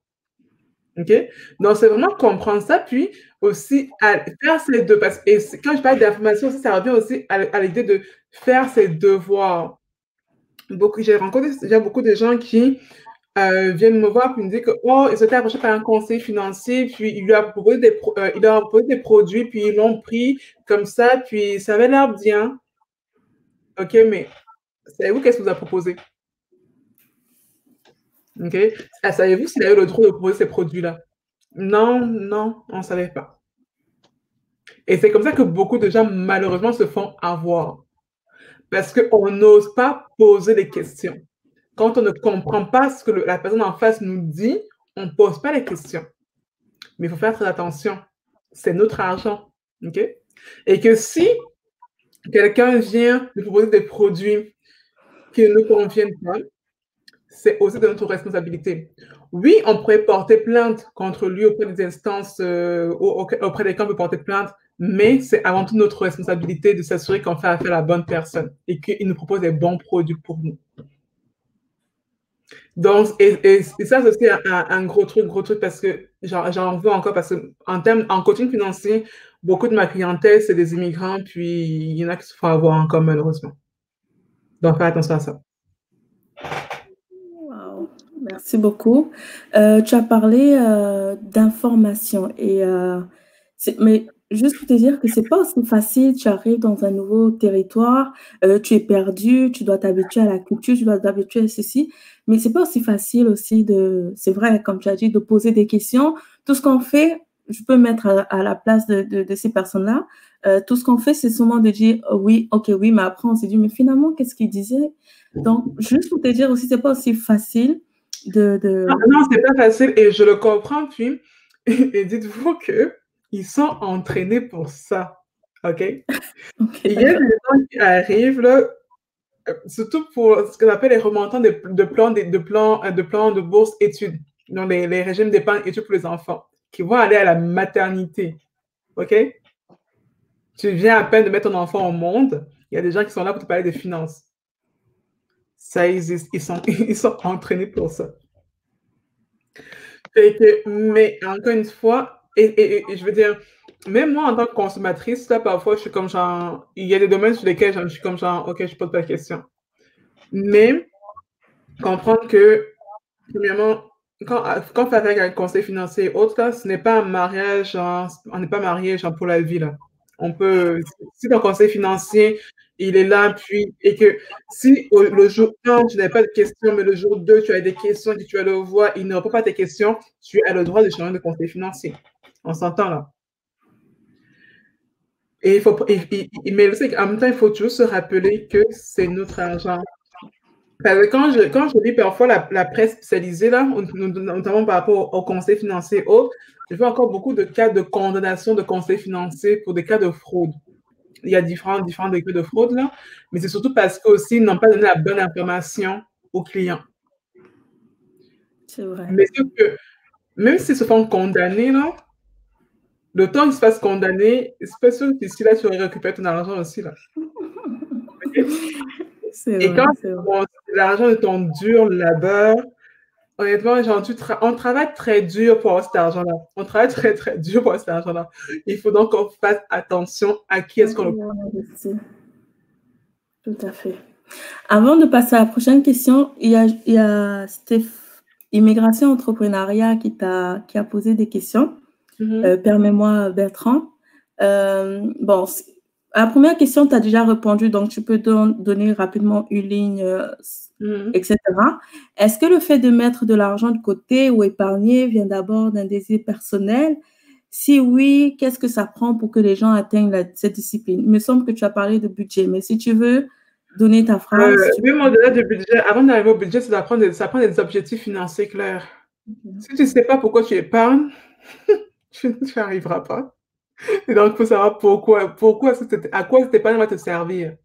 OK? Donc, c'est vraiment comprendre ça, puis aussi faire ses deux. Et quand je parle d'information, ça revient aussi à l'idée de faire ses devoirs. J'ai rencontré déjà beaucoup de gens qui viennent me voir et me disent que, ils ont été approchés par un conseiller financier, puis il leur a proposé des produits, puis ils l'ont pris comme ça, puis ça avait l'air bien. OK, mais savez-vous qu'est-ce que vous a proposé? OK? Savez-vous s'il a eu le droit de proposer ces produits-là? Non, on ne savait pas. Et c'est comme ça que beaucoup de gens, malheureusement, se font avoir. Parce qu'on n'ose pas poser des questions. Quand on ne comprend pas ce que la personne en face nous dit, on ne pose pas les questions. Mais il faut faire très attention. C'est notre argent. OK? Et que si quelqu'un vient nous proposer des produits qui ne nous conviennent pas, c'est aussi de notre responsabilité. Oui, on pourrait porter plainte contre lui auprès des instances, auprès desquelles on peut porter plainte, mais c'est avant tout notre responsabilité de s'assurer qu'on fait affaire à la bonne personne et qu'il nous propose des bons produits pour nous. Donc, et ça, c'est aussi un gros truc, parce que j'en vois encore, parce qu'en coaching financier, beaucoup de ma clientèle, c'est des immigrants, puis il y en a qui se font avoir encore, malheureusement. Donc, faire attention à ça. Wow. Merci beaucoup. Tu as parlé d'information, mais juste pour te dire que c'est pas aussi facile, tu arrives dans un nouveau territoire, tu es perdu, tu dois t'habituer à la culture, tu dois t'habituer à ceci, mais c'est pas aussi facile aussi c'est vrai, comme tu as dit, de poser des questions. Tout ce qu'on fait, je peux mettre à la place de ces personnes-là, tout ce qu'on fait, c'est seulement de dire oui, ok, oui, mais après on s'est dit, mais finalement, qu'est-ce qu'il disait? Donc, juste pour te dire aussi, c'est pas aussi facile Non, c'est pas facile et je le comprends, puis, et dites-vous qu'ils sont entraînés pour ça, OK? Il y a des gens qui arrivent, là, surtout pour ce qu'on appelle les remontants de plans de bourse études, dans les régimes d'épargne études pour les enfants, qui vont aller à la maternité. OK? Tu viens à peine de mettre ton enfant au monde, il y a des gens qui sont là pour te parler des finances. Ça existe, ils sont entraînés pour ça. Mais encore une fois, et je veux dire, même moi en tant que consommatrice, là, parfois, je suis comme genre, il y a des domaines sur lesquels je suis comme genre, OK, je pose pas de questions. Mais comprendre que, premièrement, quand on fait avec un conseil financier et autres, là, ce n'est pas un mariage, genre, on n'est pas marié genre, pour la vie. Là. On peut, si ton conseil financier, il est là, puis, et que si le jour 1, tu n'as pas de questions, mais le jour 2, tu as des questions, que tu vas le voir, il ne répond pas à tes questions, tu as le droit de changer de conseil financier. On s'entend là. Et il faut, mais en même temps, il faut toujours se rappeler que c'est notre argent. Parce que quand je lis parfois la presse spécialisée, là, notamment par rapport au conseil financier et autres, je vois encore beaucoup de cas de condamnation de conseils financiers pour des cas de fraude. Il y a différents degrés de fraude, là, mais c'est surtout parce qu'aussi, ils n'ont pas donné la bonne information aux clients. C'est vrai. Mais sauf que, même s'ils se font condamner, là, le temps qu'ils se fassent condamner, c'est pas sûr que d'ici là, tu aurais récupéré ton argent aussi, là. Et quand l'argent de ton dur labeur, honnêtement, genre, on travaille très dur pour avoir cet argent-là. On travaille très, très dur pour avoir cet argent-là. Il faut donc qu'on fasse attention à qui est-ce qu'on le prend. Tout à fait. Avant de passer à la prochaine question, il y a Immigration Entrepreneuriat qui a posé des questions. Permets-moi, Bertrand. Bon, à la première question, tu as déjà répondu, donc tu peux donner rapidement une ligne, etc. Est-ce que le fait de mettre de l'argent de côté ou épargner vient d'abord d'un désir personnel? Si oui, qu'est-ce que ça prend pour que les gens atteignent cette discipline? Il me semble que tu as parlé de budget, mais si tu veux donner ta phrase. Même au-delà du budget, avant d'arriver au budget, ça prend des objectifs financiers clairs. Si tu ne sais pas pourquoi tu épargnes, tu n'y arriveras pas. Et donc, il faut savoir à quoi cet épargne va te servir.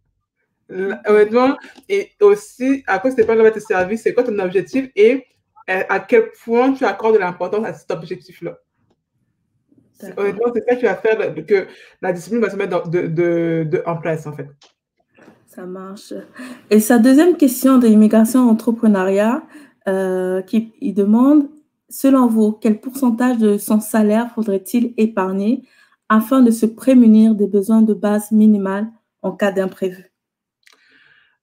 Honnêtement, et aussi, à quoi cet épargne va te servir, c'est quoi ton objectif et à quel point tu accordes de l'importance à cet objectif-là. Honnêtement, c'est ça qui va faire que la discipline va se mettre en place, en fait. Ça marche. Et sa deuxième question de l'immigration entrepreneuriat, il demande, selon vous, quel pourcentage de son salaire faudrait-il épargner afin de se prémunir des besoins de base minimales en cas d'imprévu?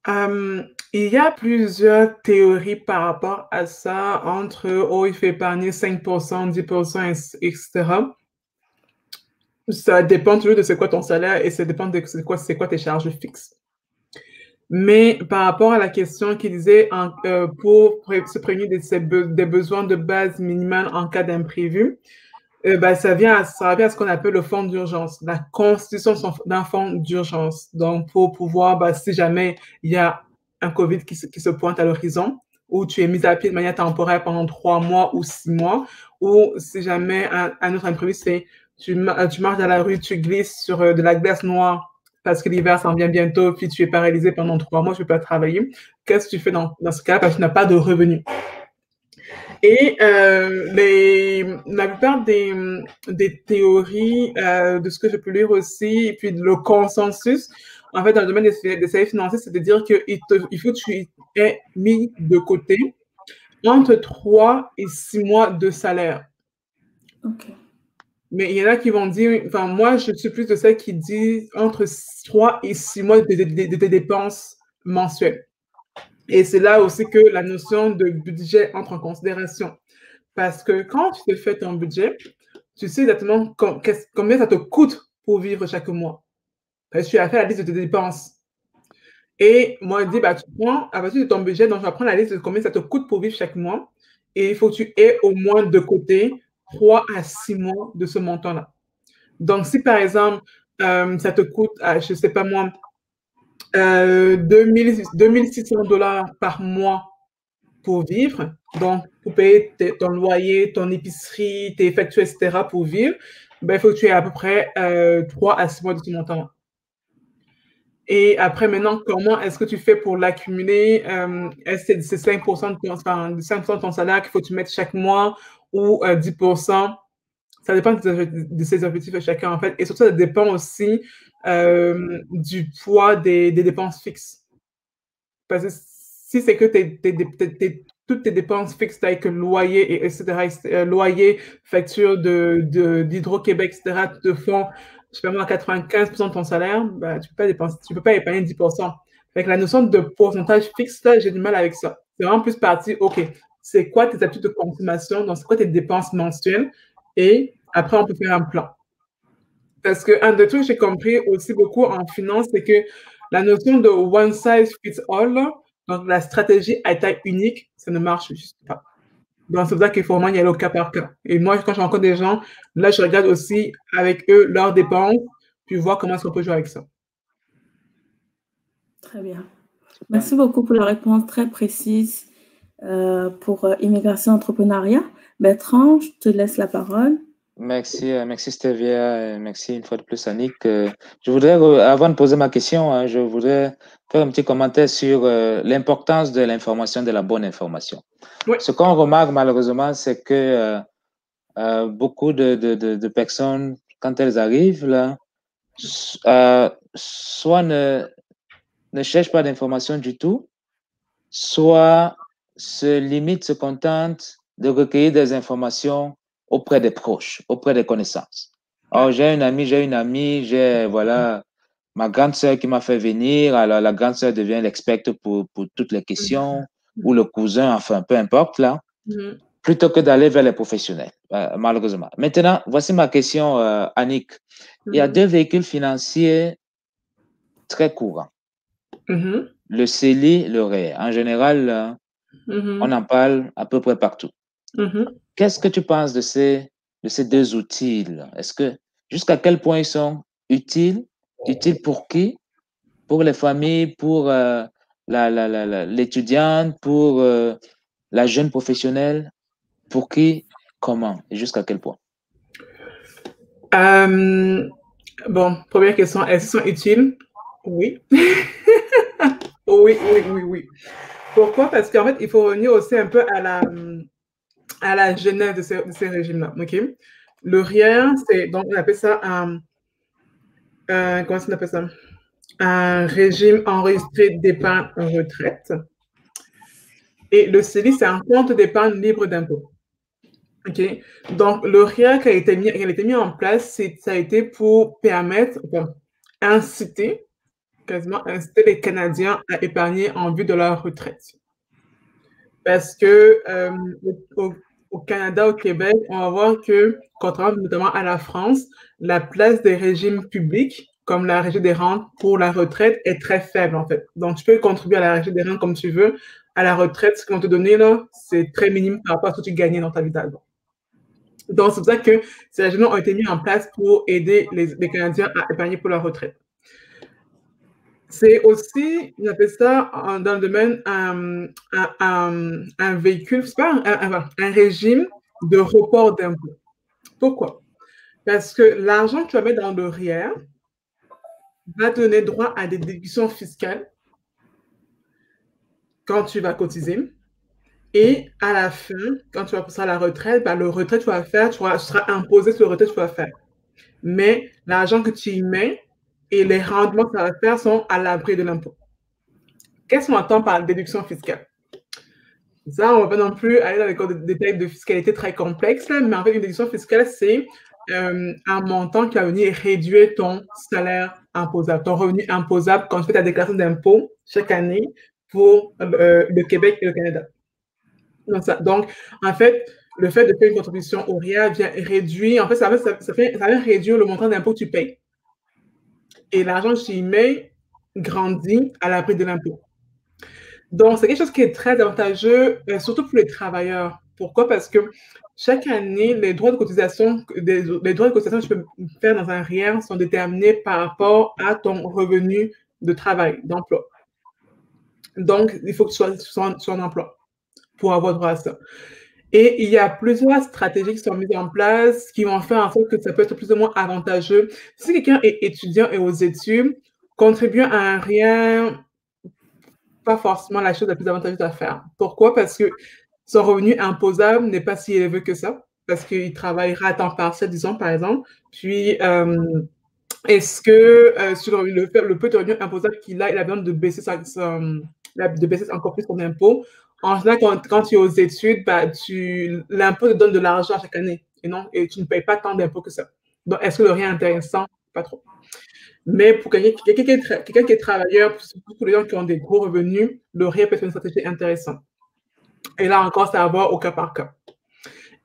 Il y a plusieurs théories par rapport à ça, entre il faut épargner 5%, 10%, etc. Ça dépend toujours de c'est quoi ton salaire et ça dépend de c'est quoi tes charges fixes. Mais par rapport à la question qui disait pour se prémunir des besoins de base minimale en cas d'imprévu, ça revient à ce qu'on appelle le fonds d'urgence, la constitution d'un fonds d'urgence. Donc, pour pouvoir, si jamais il y a un COVID qui se pointe à l'horizon, ou tu es mis à pied de manière temporaire pendant 3 mois ou 6 mois, ou si jamais un autre imprévu, c'est tu marches dans la rue, tu glisses sur de la glace noire parce que l'hiver s'en vient bientôt, puis tu es paralysé pendant 3 mois, tu ne peux pas travailler. Qu'est-ce que tu fais dans ce cas? Parce que tu n'as pas de revenus. Et la plupart des théories, de ce que je peux lire aussi, et puis le consensus, en fait, dans le domaine des services financiers, c'est de dire qu'il faut que tu aies mis de côté entre 3 et 6 mois de salaire. OK. Mais il y en a qui vont dire, enfin, moi, je suis plus de celles qui disent entre 3 et 6 mois de dépenses mensuelles. Et c'est là aussi que la notion de budget entre en considération. Parce que quand tu te fais ton budget, tu sais exactement combien ça te coûte pour vivre chaque mois. Parce que tu as fait la liste de tes dépenses. Et moi, je dis, tu prends, à partir de ton budget, donc je vais prendre la liste de combien ça te coûte pour vivre chaque mois. Et il faut que tu aies au moins de côté 3 à 6 mois de ce montant-là. Donc, si par exemple, ça te coûte, je ne sais pas moi, 2600 $ par mois pour vivre, donc pour payer ton loyer, ton épicerie, tes factures, etc. pour vivre, il faut que tu aies à peu près 3 à 6 mois de ce montant. Et après, maintenant, comment est-ce que tu fais pour l'accumuler? Est-ce que c'est 5% de ton salaire qu'il faut que tu mettes chaque mois ou 10%? Ça dépend de ses objectifs de chacun, en fait. Et surtout, ça dépend aussi du poids des dépenses fixes. Parce que si c'est que toutes tes dépenses fixes, telles que loyer, etc., loyer, facture d'Hydro-Québec, etc., te font, je sais pas moi, 95% de ton salaire, bah, tu peux pas épargner 10%. Fait que la notion de pourcentage fixe, là, j'ai du mal avec ça. C'est vraiment plus parti, OK, c'est quoi tes habitudes de consommation, donc c'est quoi tes dépenses mensuelles, et après, on peut faire un plan. Parce qu'un des trucs que j'ai compris aussi beaucoup en finance, c'est que la notion de one size fits all, donc la stratégie à taille unique, ça ne marche juste pas. Donc, c'est pour ça qu'il faut vraiment y aller au cas par cas. Et moi, quand je rencontre des gens, là, je regarde aussi avec eux leurs dépenses, puis voir comment est-ce qu'on peut jouer avec ça. Très bien. Merci beaucoup pour la réponse très précise pour immigration entrepreneuriat. Bertrand, je te laisse la parole. Merci, merci Stevia, et merci une fois de plus Annick. Je voudrais, avant de poser ma question, je voudrais faire un petit commentaire sur l'importance de l'information, de la bonne information. Oui. Ce qu'on remarque malheureusement, c'est que beaucoup de personnes, quand elles arrivent là, soit ne cherchent pas d'informations du tout, soit se limitent, se contentent de recueillir des informations auprès des proches, auprès des connaissances. Oh, j'ai une amie, j'ai, voilà, ma grande sœur qui m'a fait venir, alors la grande sœur devient l'experte pour toutes les questions, ou le cousin, enfin, peu importe, là, plutôt que d'aller vers les professionnels, malheureusement. Maintenant, voici ma question, Annick. Il y a deux véhicules financiers très courants. Le CELI, le REER. En général, on en parle à peu près partout. Qu'est-ce que tu penses de ces deux outils? Est-ce que jusqu'à quel point ils sont utiles? Utiles pour qui? Pour les familles, pour l'étudiante, pour la jeune professionnelle? Pour qui? Comment? Et jusqu'à quel point? Bon, première question, est-ce qu'ils sont utiles? Oui. Oui. Pourquoi? Parce qu'en fait, il faut revenir aussi un peu à la genèse de ces régimes-là. Okay? Le REER, c'est, donc on appelle ça comment on appelle ça? Un régime enregistré d'épargne en retraite. Et le CELI, c'est un compte d'épargne libre d'impôt. Okay? Donc, le REER qui a été mis en place, ça a été pour permettre, inciter les Canadiens à épargner en vue de leur retraite. Parce que au Canada, au Québec, on va voir que, contrairement notamment à la France, la place des régimes publics, comme la régie des rentes pour la retraite, est très faible, en fait. Donc, tu peux contribuer à la régie des rentes comme tu veux. À la retraite, ce qu'on te donne là, c'est très minime par rapport à ce que tu gagnais dans ta vie d'avant. Donc, c'est pour ça que ces régimes ont été mis en place pour aider les Canadiens à épargner pour leur retraite. C'est aussi, on appelle ça dans le domaine un véhicule, c'est pas un régime de report d'impôt. Pourquoi? Parce que l'argent que tu vas mettre dans le REER va te donner droit à des déductions fiscales quand tu vas cotiser. Et à la fin, quand tu vas passer à la retraite, le retrait que tu vas faire, tu seras imposé sur le retrait que tu vas faire. Mais l'argent que tu y mets et les rendements que ça va faire sont à l'abri de l'impôt. Qu'est-ce qu'on entend par déduction fiscale? Ça, on ne va pas non plus aller dans les détails de fiscalité très complexes, mais en fait, une déduction fiscale, c'est un montant qui va venir réduire ton salaire imposable, ton revenu imposable quand tu fais ta déclaration d'impôt chaque année pour le Québec et le Canada. Donc, en fait, le fait de faire une contribution au REER vient réduire, en fait, ça vient réduire le montant d'impôt que tu payes. Et l'argent que tu y mets grandit à l'abri de l'impôt. Donc, c'est quelque chose qui est très avantageux, surtout pour les travailleurs. Pourquoi? Parce que chaque année, les droits de cotisation que tu peux faire dans un REER sont déterminés par rapport à ton revenu de travail, d'emploi. Donc, il faut que tu sois en emploi pour avoir droit à ça. Et il y a plusieurs stratégies qui sont mises en place qui vont faire en sorte que ça peut être plus ou moins avantageux. Si quelqu'un est étudiant et aux études, contribuer à un REER, pas forcément la chose la plus avantageuse à faire. Pourquoi? Parce que son revenu imposable n'est pas si élevé que ça. parce qu'il travaillera à temps partiel, disons, par exemple. Puis, est-ce que sur le peu de revenus imposables qu'il a, il a besoin de baisser, de baisser encore plus son impôt? En général, quand tu es aux études, bah, l'impôt te donne de l'argent chaque année et tu ne payes pas tant d'impôts que ça. Donc, est-ce que le rien est intéressant? Pas trop. Mais pour quelqu'un qui est travailleur, surtout pour les gens qui ont des gros revenus, le rien peut être une stratégie intéressante. Et là encore, c'est à voir au cas par cas.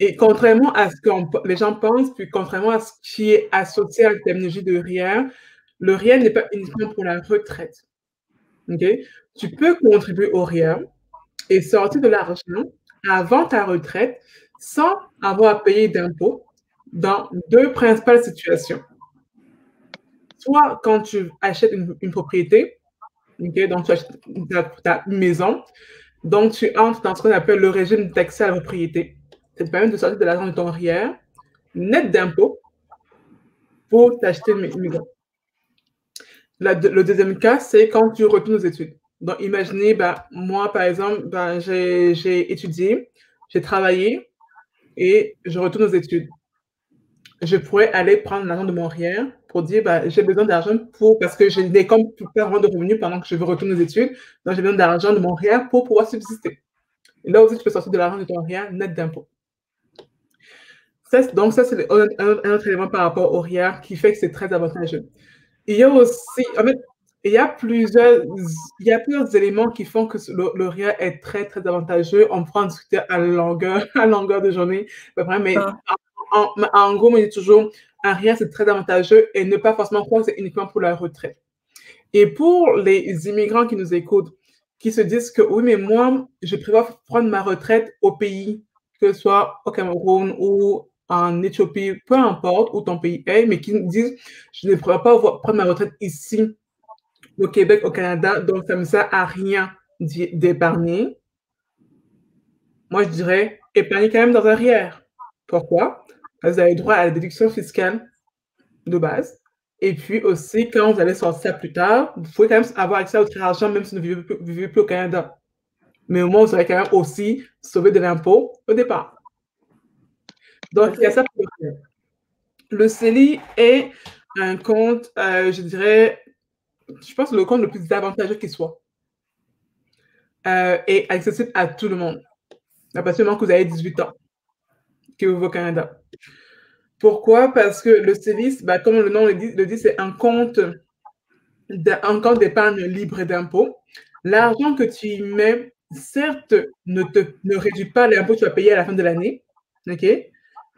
Et contrairement à ce que les gens pensent, puis contrairement à ce qui est associé à la terminologie de RIER, le RIER n'est pas uniquement pour la retraite. Okay? Tu peux contribuer au RIER et sortir de l'argent avant ta retraite sans avoir à payer d'impôts dans deux principales situations. Soit quand tu achètes une propriété, okay? Donc tu achètes une maison, donc tu entres dans ce qu'on appelle le régime d'accès à la propriété. Ça te permet de sortir de l'argent de ton RIER, net d'impôts, pour t'acheter une maison. Le deuxième cas, c'est quand tu retournes aux études. Donc, imaginez, moi, par exemple, j'ai étudié, j'ai travaillé et je retourne aux études. Je pourrais aller prendre l'argent de mon RIER pour dire, j'ai besoin d'argent parce que je n'ai comme pas vraiment de revenus pendant que je veux retourner aux études. Donc, j'ai besoin d'argent de mon RIER pour pouvoir subsister. Et là aussi, tu peux sortir de l'argent de ton RIER net d'impôts. Donc, ça, c'est un autre élément par rapport au RIER qui fait que c'est très avantageux. Il y a aussi, en fait, il y a plusieurs éléments qui font que le RIER est très, très avantageux. On pourra en discuter à longueur de journée. Mais en gros, on dit toujours, un RIER, c'est très avantageux et ne pas forcément croire que c'est uniquement pour la retraite. Et pour les immigrants qui nous écoutent, qui se disent que oui, mais moi, je prévois prendre ma retraite au pays, que ce soit au Cameroun ou en Éthiopie, peu importe où ton pays est, mais qui disent, je ne pourrais pas prendre ma retraite ici, au Québec, au Canada, donc ça ne me sert à rien d'épargner. Moi, je dirais, épargnez quand même dans un RIER. Pourquoi? Parce que vous avez droit à la déduction fiscale de base. Et puis aussi, quand vous allez sortir ça plus tard, vous pouvez quand même avoir accès à votre argent, même si vous ne vivez plus au Canada. Mais au moins, vous aurez quand même aussi sauvé de l'impôt au départ. Donc, il y a ça pour le RIER. Le CELI est un compte, je dirais, je pense le compte le plus avantageux qui soit. Et accessible à tout le monde. À partir du moment que vous avez 18 ans, que vous vivez au Canada. Pourquoi? Parce que le CELI, comme le nom le dit, c'est un compte d'épargne libre d'impôt. L'argent que tu y mets, certes, ne réduit pas l'impôt que tu vas payer à la fin de l'année, ok?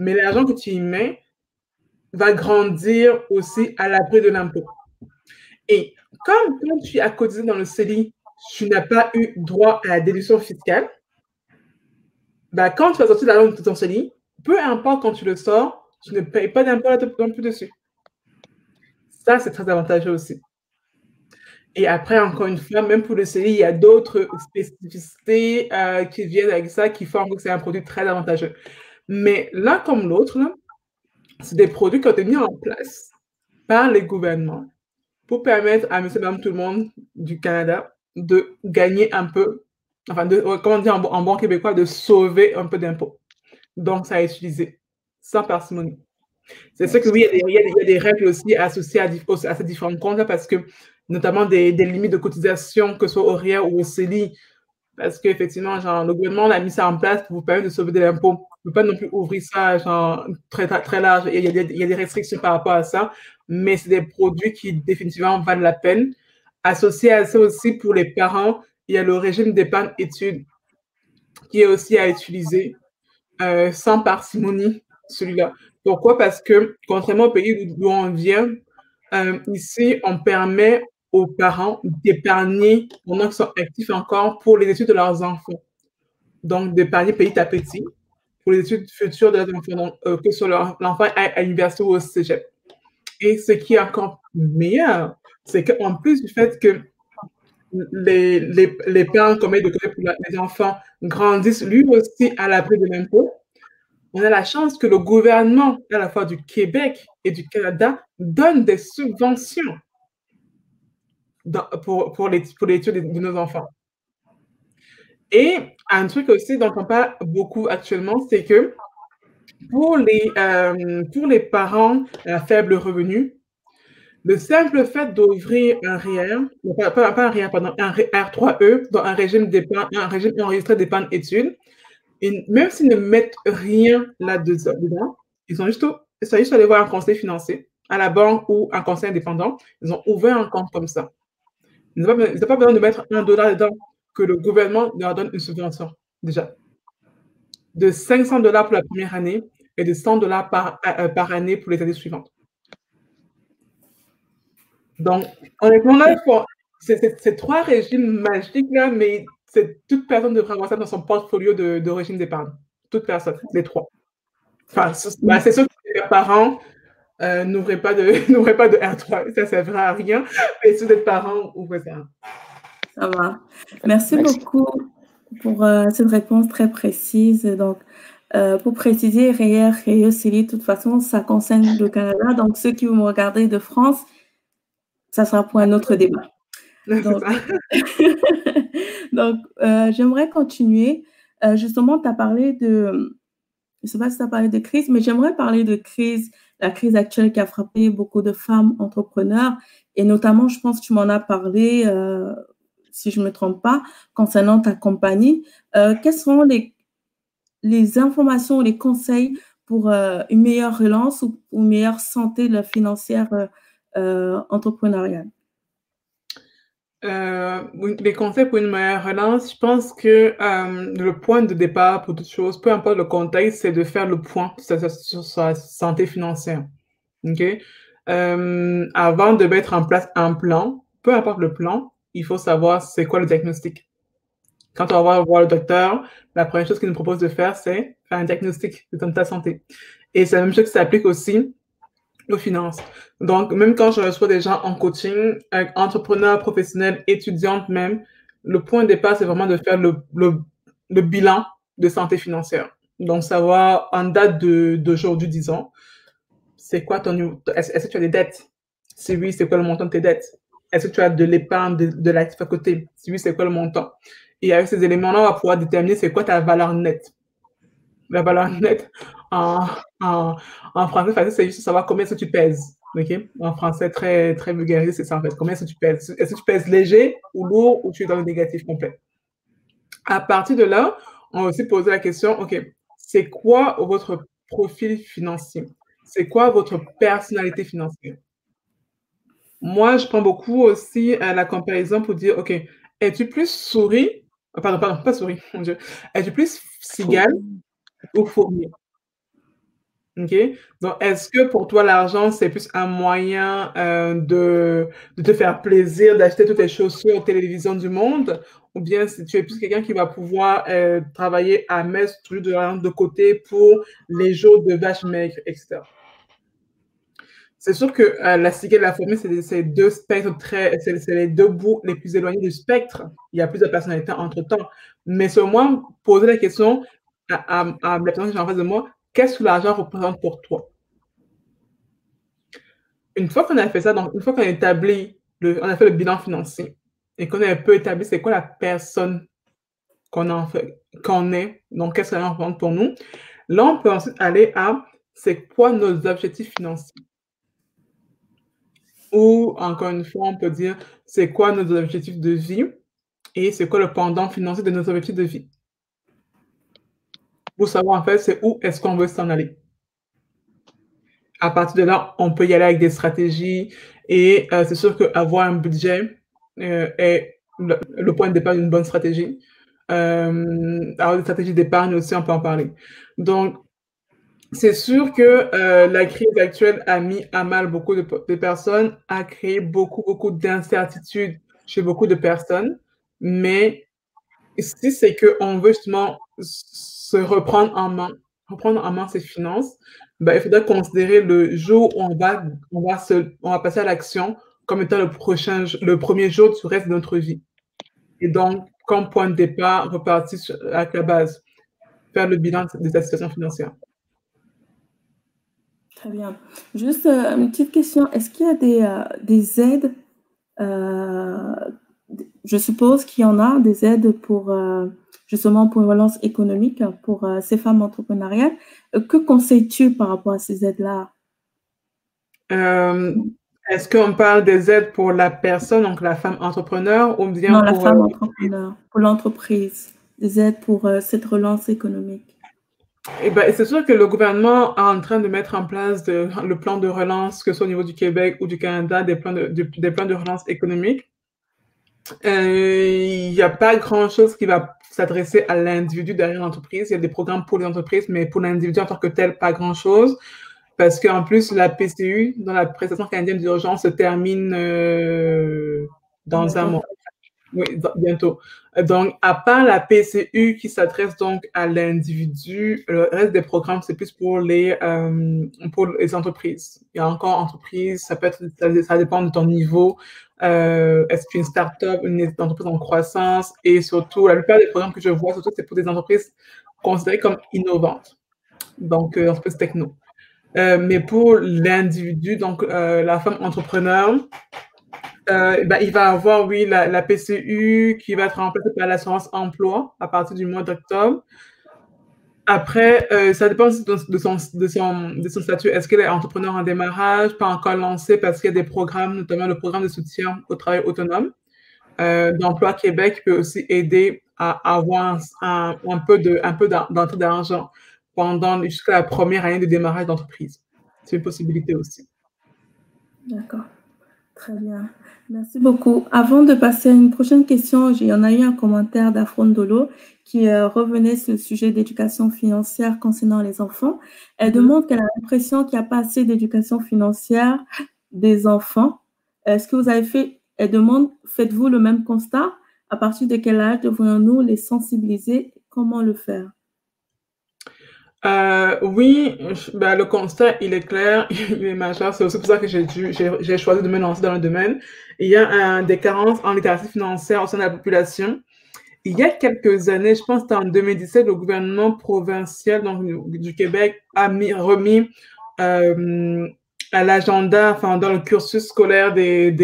Mais l'argent que tu y mets va grandir aussi à l'abri de l'impôt. Et comme quand tu as cotisé dans le CELI, tu n'as pas eu droit à la déduction fiscale, quand tu vas sortir l'argent de ton CELI, peu importe quand tu le sors, tu ne payes pas d'impôt non plus dessus. Ça, c'est très avantageux aussi. Et après, encore une fois, même pour le CELI, il y a d'autres spécificités qui viennent avec ça, qui font que c'est un produit très avantageux. Mais l'un comme l'autre, c'est des produits qui ont été mis en place par les gouvernements pour permettre à monsieur et madame tout le monde du Canada de gagner un peu, enfin, comment dire en bon québécois, de sauver un peu d'impôts. Donc, ça a utilisé sans parcimonie. C'est sûr que oui, il y a des règles aussi associées à ces différents comptes, parce que notamment des limites de cotisation, que ce soit au RIER ou au CELI, parce qu'effectivement, le gouvernement a mis ça en place pour vous permettre de sauver de l'impôt. On ne peut pas non plus ouvrir ça très, très large. Il y a des restrictions par rapport à ça, mais c'est des produits qui définitivement valent la peine. Associé à ça aussi, pour les parents, il y a le régime d'épargne études qui est aussi à utiliser sans parcimonie, celui-là. Pourquoi? Parce que, contrairement au pays d'où on vient, ici, on permet aux parents d'épargner pendant qu'ils sont actifs encore pour les études de leurs enfants. Donc, d'épargner petit à petit pour les études futures de leurs enfants, donc, que sur l'enfant à l'université ou au cégep. Et ce qui est encore meilleur, c'est qu'en plus du fait que les parents qu'on met de côté pour les enfants grandissent lui aussi à l'abri de l'impôt, on a la chance que le gouvernement, à la fois du Québec et du Canada, donne des subventions pour l'étude de nos enfants. Et un truc aussi dont on parle beaucoup actuellement, c'est que Pour les parents à faible revenu, le simple fait d'ouvrir un REER, pas un REER, pardon, un R3E, dans un régime enregistré d'épargne études, et même s'ils ne mettent rien là-dedans, ils ont juste allé voir un conseiller financier à la banque ou un conseiller indépendant, ils ont ouvert un compte comme ça. Ils n'ont pas besoin de mettre $1 dedans, que le gouvernement leur donne une subvention, déjà. De $500 pour la première année et de $100 par année pour les années suivantes. Donc, honnêtement, là, c'est 3 régimes magiques, là, mais toute personne devrait avoir ça dans son portfolio de régime d'épargne. Toute personne, les 3. Enfin, c'est sûr que les parents n'ouvraient pas de R3, ça ne servira à rien, mais si vous êtes parents, ouvrez ça. Ça va. Merci beaucoup pour cette réponse très précise. Donc, pour préciser, REER, CELI, de toute façon, ça concerne le Canada. Donc, ceux qui vont me regarder de France, ça sera pour un autre débat. Donc, j'aimerais continuer. Justement, tu as parlé de... Je ne sais pas si tu as parlé de crise, mais j'aimerais parler de la crise actuelle qui a frappé beaucoup de femmes entrepreneurs. Et notamment, je pense que tu m'en as parlé, si je ne me trompe pas, concernant ta compagnie. Quelles sont les informations, les conseils pour une meilleure relance ou une meilleure santé financière entrepreneuriale? Les conseils pour une meilleure relance, je pense que le point de départ pour toute chose, peu importe le contexte, c'est de faire le point sur sa santé financière. Okay? Avant de mettre en place un plan, peu importe le plan, il faut savoir c'est quoi le diagnostic. Quand on va voir le docteur, la première chose qu'il nous propose de faire, c'est faire un diagnostic de ta santé. Et c'est la même chose qui s'applique aussi aux finances. Donc, même quand je reçois des gens en coaching, entrepreneurs, professionnels, étudiantes même, le point de départ, c'est vraiment de faire le bilan de santé financière. Donc, savoir en date d'aujourd'hui, disons, c'est quoi est-ce que tu as des dettes? Si oui, c'est quoi le montant de tes dettes? Est-ce que tu as de l'épargne, de l'actif à côté? Si oui, c'est quoi le montant? Et avec ces éléments-là, on va pouvoir déterminer c'est quoi ta valeur nette. La valeur nette, en français, c'est juste savoir combien est-ce que tu pèses. Okay? En français, très, très vulgarisé, c'est ça en fait. Combien est-ce que tu pèses? Est-ce que tu pèses léger ou lourd ou tu es dans le négatif complet? À partir de là, on va aussi poser la question, OK, c'est quoi votre profil financier? C'est quoi votre personnalité financière? Moi, je prends beaucoup aussi la comparaison pour dire, OK, es-tu plus souris? Pardon, pas souris, mon Dieu. Es-tu plus cigale ou fourmi? OK? Donc, est-ce que pour toi, l'argent, c'est plus un moyen de te faire plaisir, d'acheter toutes les chaussures, télévision du monde? Ou bien si tu es plus quelqu'un qui va pouvoir travailler à mettre toujours de l'argent de côté pour les jours de vache maigre, etc. C'est sûr que la cigale et la fourmi, c'est deux spectres c'est les deux bouts les plus éloignés du spectre. Il y a plus de personnalités entre-temps. Mais sur moi, poser la question à la personne qui est en face de moi, qu'est-ce que l'argent représente pour toi? Une fois qu'on a fait ça, donc une fois qu'on a établi, on a fait le bilan financier et qu'on a un peu établi c'est quoi la personne qu'on est, donc qu'est-ce que ça représente pour nous, là, on peut ensuite aller à c'est quoi nos objectifs financiers? Ou, encore une fois, on peut dire c'est quoi nos objectifs de vie et c'est quoi le pendant financier de nos objectifs de vie. Pour savoir, en fait, c'est où est-ce qu'on veut s'en aller. À partir de là, on peut y aller avec des stratégies et c'est sûr qu'avoir un budget est le point de départ d'une bonne stratégie. Avoir des stratégies d'épargne aussi, on peut en parler. Donc, c'est sûr que la crise actuelle a mis à mal beaucoup de personnes, a créé beaucoup d'incertitudes chez beaucoup de personnes, mais si c'est qu'on veut justement se reprendre en main ses finances, ben, il faudra considérer le jour où on va passer à l'action comme étant le premier jour du reste de notre vie. Et donc, comme point de départ, repartir avec la base, faire le bilan de sa situation financière. Très bien. Juste une petite question. Est-ce qu'il y a des aides je suppose qu'il y en a des aides pour justement pour une relance économique pour ces femmes entrepreneuriales. Que conseilles-tu par rapport à ces aides-là? Est-ce qu'on parle des aides pour la personne, donc la femme entrepreneur, ou bien Non, la pour femme entrepreneur, pour l'entreprise, des aides pour cette relance économique? Eh ben, c'est sûr que le gouvernement est en train de mettre en place le plan de relance, que ce soit au niveau du Québec ou du Canada, des plans de relance économique. Il n'y a pas grand-chose qui va s'adresser à l'individu derrière l'entreprise. Il y a des programmes pour les entreprises, mais pour l'individu en tant que tel, pas grand-chose. Parce qu'en plus, la PCU, dans la prestation canadienne d'urgence, se termine dans un mois. Oui, bientôt. Donc, à part la PCU qui s'adresse donc à l'individu, le reste des programmes, c'est plus pour les entreprises. Il y a encore entreprises, ça dépend de ton niveau. Est-ce qu'une start-up, une entreprise en croissance, et surtout, la plupart des programmes que je vois, surtout, c'est pour des entreprises considérées comme innovantes. Donc, entreprises techno. Mais pour l'individu, donc la femme entrepreneur, il va avoir, oui, la PCU qui va être remplacée par l'assurance emploi à partir du mois d'octobre. Après, ça dépend de son statut. Est-ce qu'elle est entrepreneur en démarrage, pas encore lancé parce qu'il y a des programmes, notamment le programme de soutien au travail autonome. D'Emploi Québec peut aussi aider à avoir un peu d'entrée d'argent jusqu'à la première année de démarrage d'entreprise. C'est une possibilité aussi. D'accord. Très bien. Merci beaucoup. Avant de passer à une prochaine question, il y en a eu un commentaire d'Afrondolo qui revenait sur le sujet d'éducation financière concernant les enfants. Elle demande qu'elle a l'impression qu'il n'y a pas assez d'éducation financière des enfants. Est-ce que vous avez fait, elle demande, faites-vous le même constat? À partir de quel âge devrions-nous les sensibiliser? Comment le faire? Oui, le constat, il est clair, il est majeur. C'est aussi pour ça que j'ai choisi de me lancer dans le domaine. Il y a des carences en littératie financière au sein de la population. Il y a quelques années, je pense que c'était en 2017, le gouvernement provincial donc, du Québec a remis à l'agenda, enfin, dans le cursus scolaire des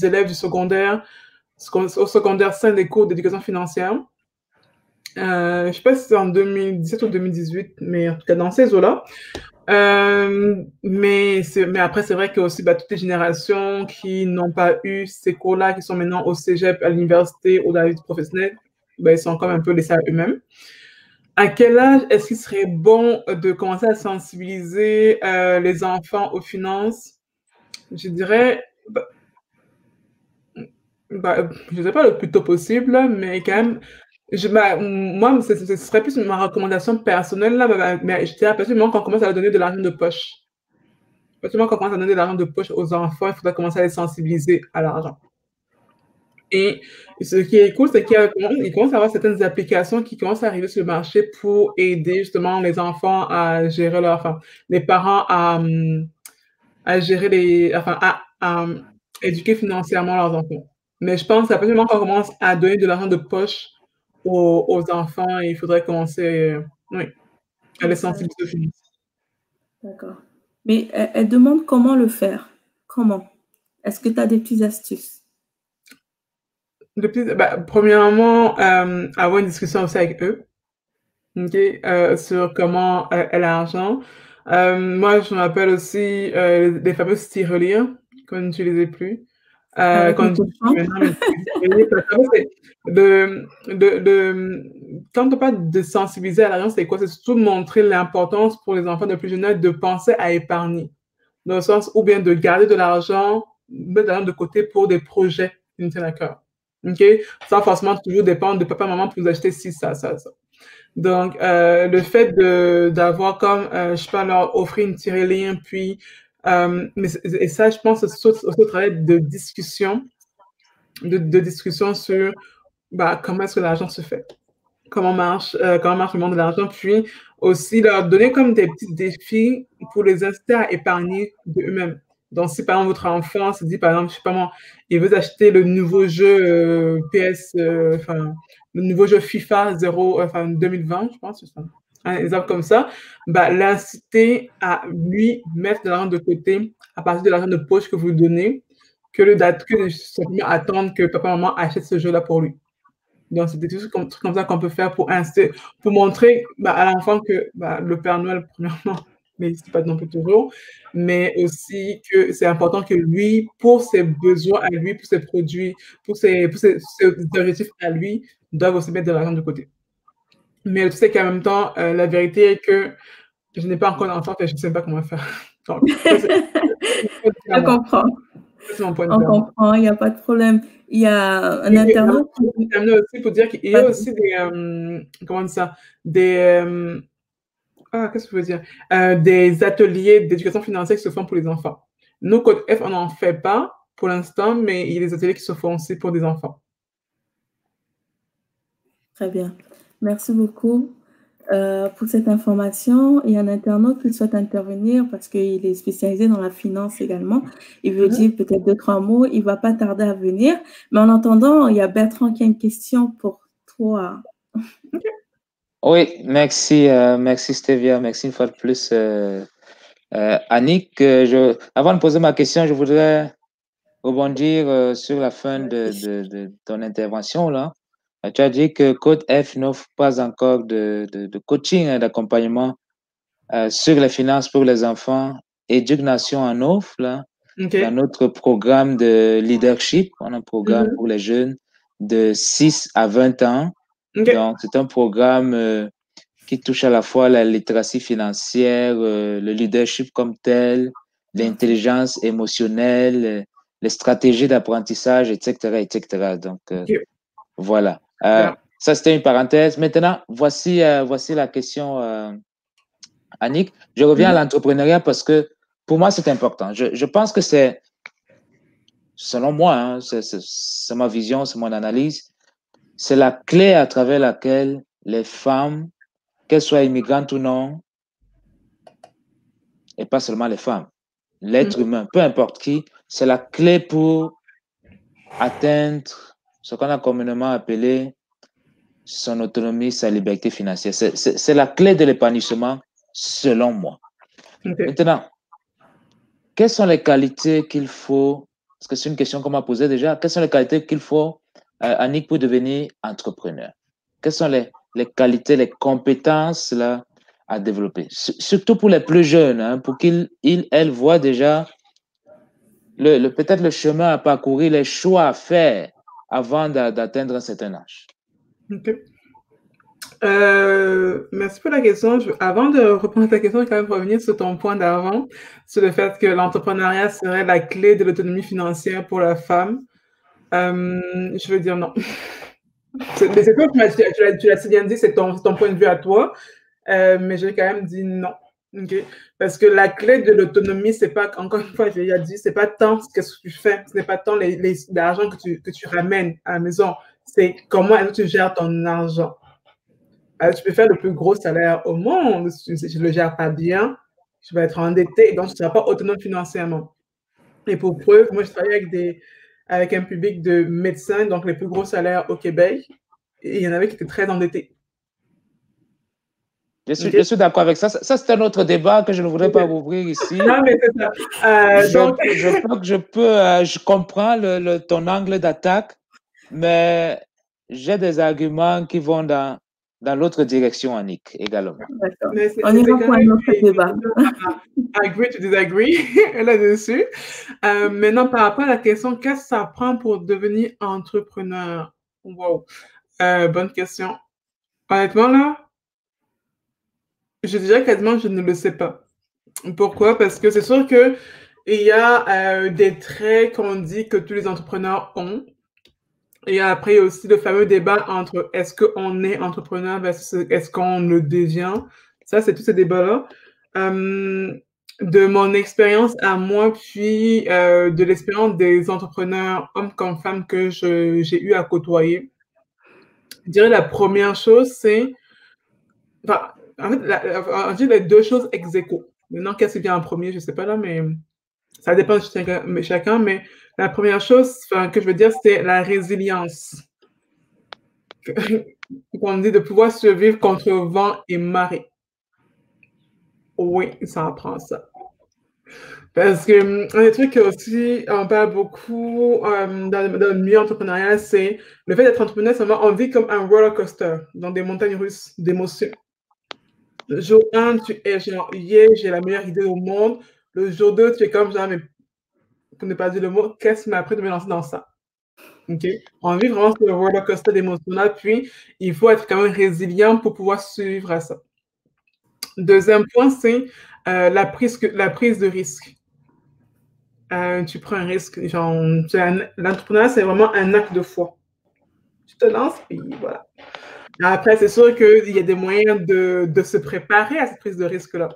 élèves du secondaire, au secondaire 5 des cours d'éducation financière. Je ne sais pas si c'est en 2017 ou 2018, mais en tout cas dans ces eaux-là. Mais après, c'est vrai que aussi toutes les générations qui n'ont pas eu ces cours-là, qui sont maintenant au cégep, à l'université ou dans la vie professionnelle, ils sont comme un peu laissés à eux-mêmes. À quel âge est-ce qu'il serait bon de commencer à sensibiliser les enfants aux finances? Je dirais, je ne sais pas le plus tôt possible, mais quand même, moi, ce serait plus ma recommandation personnelle, là, mais je dirais à partir du moment qu'on commence à leur donner de l'argent de poche. À partir du moment qu'on commence à donner de l'argent de poche aux enfants, il faudrait commencer à les sensibiliser à l'argent. Et ce qui est cool, c'est qu'il commence à avoir certaines applications qui commencent à arriver sur le marché pour aider justement les enfants à gérer les parents à gérer à éduquer financièrement leurs enfants. Mais je pense qu'à partir du moment qu'on commence à donner de l'argent de poche aux enfants, il faudrait commencer, à les sensibiliser aux finances. D'accord. Mais elle demande comment le faire. Comment? Est-ce que tu as des petites astuces? Premièrement, avoir une discussion aussi avec eux, sur comment est l'argent. Moi, je me rappelle aussi des fameuses tirelires qu'on n'utilisait plus. Quand on parle de sensibiliser à l'argent, c'est quoi? C'est surtout montrer l'importance pour les enfants de plus jeune âge de penser à épargner. Dans le sens, ou bien de garder de l'argent, mettre de l'argent de côté pour des projets qui nous tiennent à cœur. Sans forcément toujours dépendre de papa, maman pour vous acheter ci, ça. Donc, le fait d'avoir comme, je sais pas, leur offrir une tirelire, puis, et ça, je pense, c'est aussi au travail de discussion, de discussion sur comment est-ce que l'argent se fait, comment marche le monde de l'argent, puis aussi leur donner comme des petits défis pour les inciter à épargner de eux-mêmes. Donc, si par exemple votre enfant se dit, par exemple, je sais pas moi, il veut acheter le nouveau jeu le nouveau jeu FIFA 2020, je pense, un exemple comme ça, l'inciter à lui mettre de l'argent de côté à partir de l'argent de poche que vous donnez, que de simplement attendre que papa, maman achète ce jeu-là pour lui. Donc, c'est des trucs comme ça qu'on peut faire pour montrer à l'enfant que le Père Noël, premièrement, n'existe pas non plus toujours, mais aussi que c'est important que lui, pour ses besoins à lui, pour ses produits, pour ses objectifs à lui, doivent aussi mettre de l'argent de côté. Mais tu sais qu'en même temps, la vérité est que je n'ai pas encore d'enfant et je ne sais pas comment faire. Donc, je comprends. C'est mon point de On vue. comprend, il n'y a pas de problème. Il y a un internaute qui... aussi pour dire qu'il y a aussi des... comment dire ça? Des... qu'est-ce que je veux dire? Des ateliers d'éducation financière qui se font pour les enfants. Nous, Code F, on n'en fait pas pour l'instant, mais il y a des ateliers qui se font aussi pour des enfants. Très bien. Merci beaucoup pour cette information. Il y a un internaute qui souhaite intervenir parce qu'il est spécialisé dans la finance également. Il veut dire peut-être 2-3 mots. Il ne va pas tarder à venir. Mais en attendant, il y a Bertrand qui a une question pour toi. Oui, merci, merci Stevia. Merci une fois de plus. Annick, avant de poser ma question, je voudrais rebondir sur la fin de ton intervention là. Tu as dit que Code F n'offre pas encore de coaching et d'accompagnement sur les finances pour les enfants. Éducation en offre là. Dans notre programme de leadership, on a un programme pour les jeunes de 6 à 20 ans. Donc, c'est un programme qui touche à la fois la littératie financière, le leadership comme tel, l'intelligence émotionnelle, les stratégies d'apprentissage, etc., etc. Donc, voilà. Ça, c'était une parenthèse. Maintenant, voici la question, Annick. Je reviens à l'entrepreneuriat parce que pour moi, c'est important. Je pense que c'est, selon moi, hein, c'est ma vision, c'est mon analyse, c'est la clé à travers laquelle les femmes, qu'elles soient immigrantes ou non, et pas seulement les femmes, l'être humain, peu importe qui, c'est la clé pour atteindre ce qu'on a communément appelé son autonomie, sa liberté financière. C'est la clé de l'épanouissement, selon moi. Maintenant, quelles sont les qualités qu'il faut, parce que c'est une question qu'on m'a posée déjà, quelles sont les qualités qu'il faut, Annick, pour devenir entrepreneur? Quelles sont les qualités, les compétences là, à développer? Surtout pour les plus jeunes, hein, pour qu'ils, elles voient déjà peut-être le chemin à parcourir, les choix à faire avant d'atteindre un certain âge. Merci pour la question. Avant de répondre à ta question, je vais quand même revenir sur ton point d'avant, sur le fait que l'entrepreneuriat serait la clé de l'autonomie financière pour la femme. Je veux dire non. C'est toi tu l'as si bien dit, c'est ton point de vue à toi, mais j'ai quand même dit non. Parce que la clé de l'autonomie, c'est pas, encore une fois, j'ai déjà dit, c'est pas tant ce que tu fais, ce n'est pas tant l'argent que tu ramènes à la maison, c'est comment est-ce que tu gères ton argent. Tu peux faire le plus gros salaire au monde, si je ne le gère pas bien, je vais être endetté, donc je ne serai pas autonome financièrement. Et pour preuve, moi, je travaille avec un public de médecins, donc les plus gros salaires au Québec, et il y en avait qui étaient très endettés. Je suis d'accord avec ça. Ça, c'est un autre débat que je ne voudrais pas ouvrir ici. Non, mais c'est ça. Je comprends ton angle d'attaque, mais j'ai des arguments qui vont dans l'autre direction, Annick, également. On ira pour un autre débat. Agree to disagree là-dessus. Maintenant, par rapport à la question, qu'est-ce que ça prend pour devenir entrepreneur? Wow. Bonne question. Honnêtement, là, je dirais quasiment je ne le sais pas. Pourquoi? Parce que c'est sûr qu'il y a des traits qu'on dit que tous les entrepreneurs ont. Et après, il y a aussi le fameux débat entre est-ce qu'on est entrepreneur versus est-ce qu'on le devient. Ça, c'est tous ces débats-là. De mon expérience à moi, puis de l'expérience des entrepreneurs, hommes comme femmes, que j'ai eu à côtoyer, je dirais la première chose, c'est... Enfin, en fait, on dit les deux choses ex aequo. Maintenant, qu'est-ce qui vient en premier, je ne sais pas là, mais ça dépend de chacun. Mais la première chose que je veux dire, c'est la résilience. On dit de pouvoir survivre contre vent et marée. Oui, ça apprend ça. Parce que un des trucs aussi, on parle beaucoup dans le milieu entrepreneurial, c'est le fait d'être entrepreneur, on vit comme un roller coaster, dans des montagnes russes d'émotions. Le jour 1, tu es genre, yeah, j'ai la meilleure idée au monde. Le jour 2, tu es comme genre, mais pour ne pas dire le mot, qu'est-ce qui m'a appris de me lancer dans ça? OK? On vit vraiment sur le roller coaster d'émotions-là, puis il faut être quand même résilient pour pouvoir suivre à ça. Deuxième point, c'est la prise de risque. Tu prends un risque. Genre, l'entrepreneuriat, c'est vraiment un acte de foi. Tu te lances, puis voilà. Après, c'est sûr qu'il y a des moyens de se préparer à cette prise de risque-là.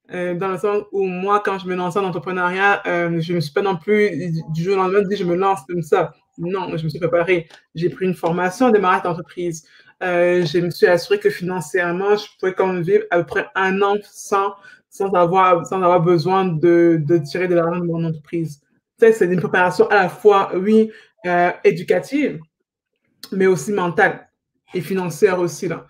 Dans le sens où moi, quand je me lance en entrepreneuriat, je ne me suis pas non plus du jour au lendemain dit je me lance comme ça. Non, je me suis préparée. J'ai pris une formation en démarrage d'entreprise. Je me suis assurée que financièrement, je pouvais quand même vivre à peu près 1 an sans avoir besoin de tirer de l'argent de mon entreprise. Tu sais, c'est une préparation à la fois, oui, éducative, mais aussi mentale et financière aussi, là.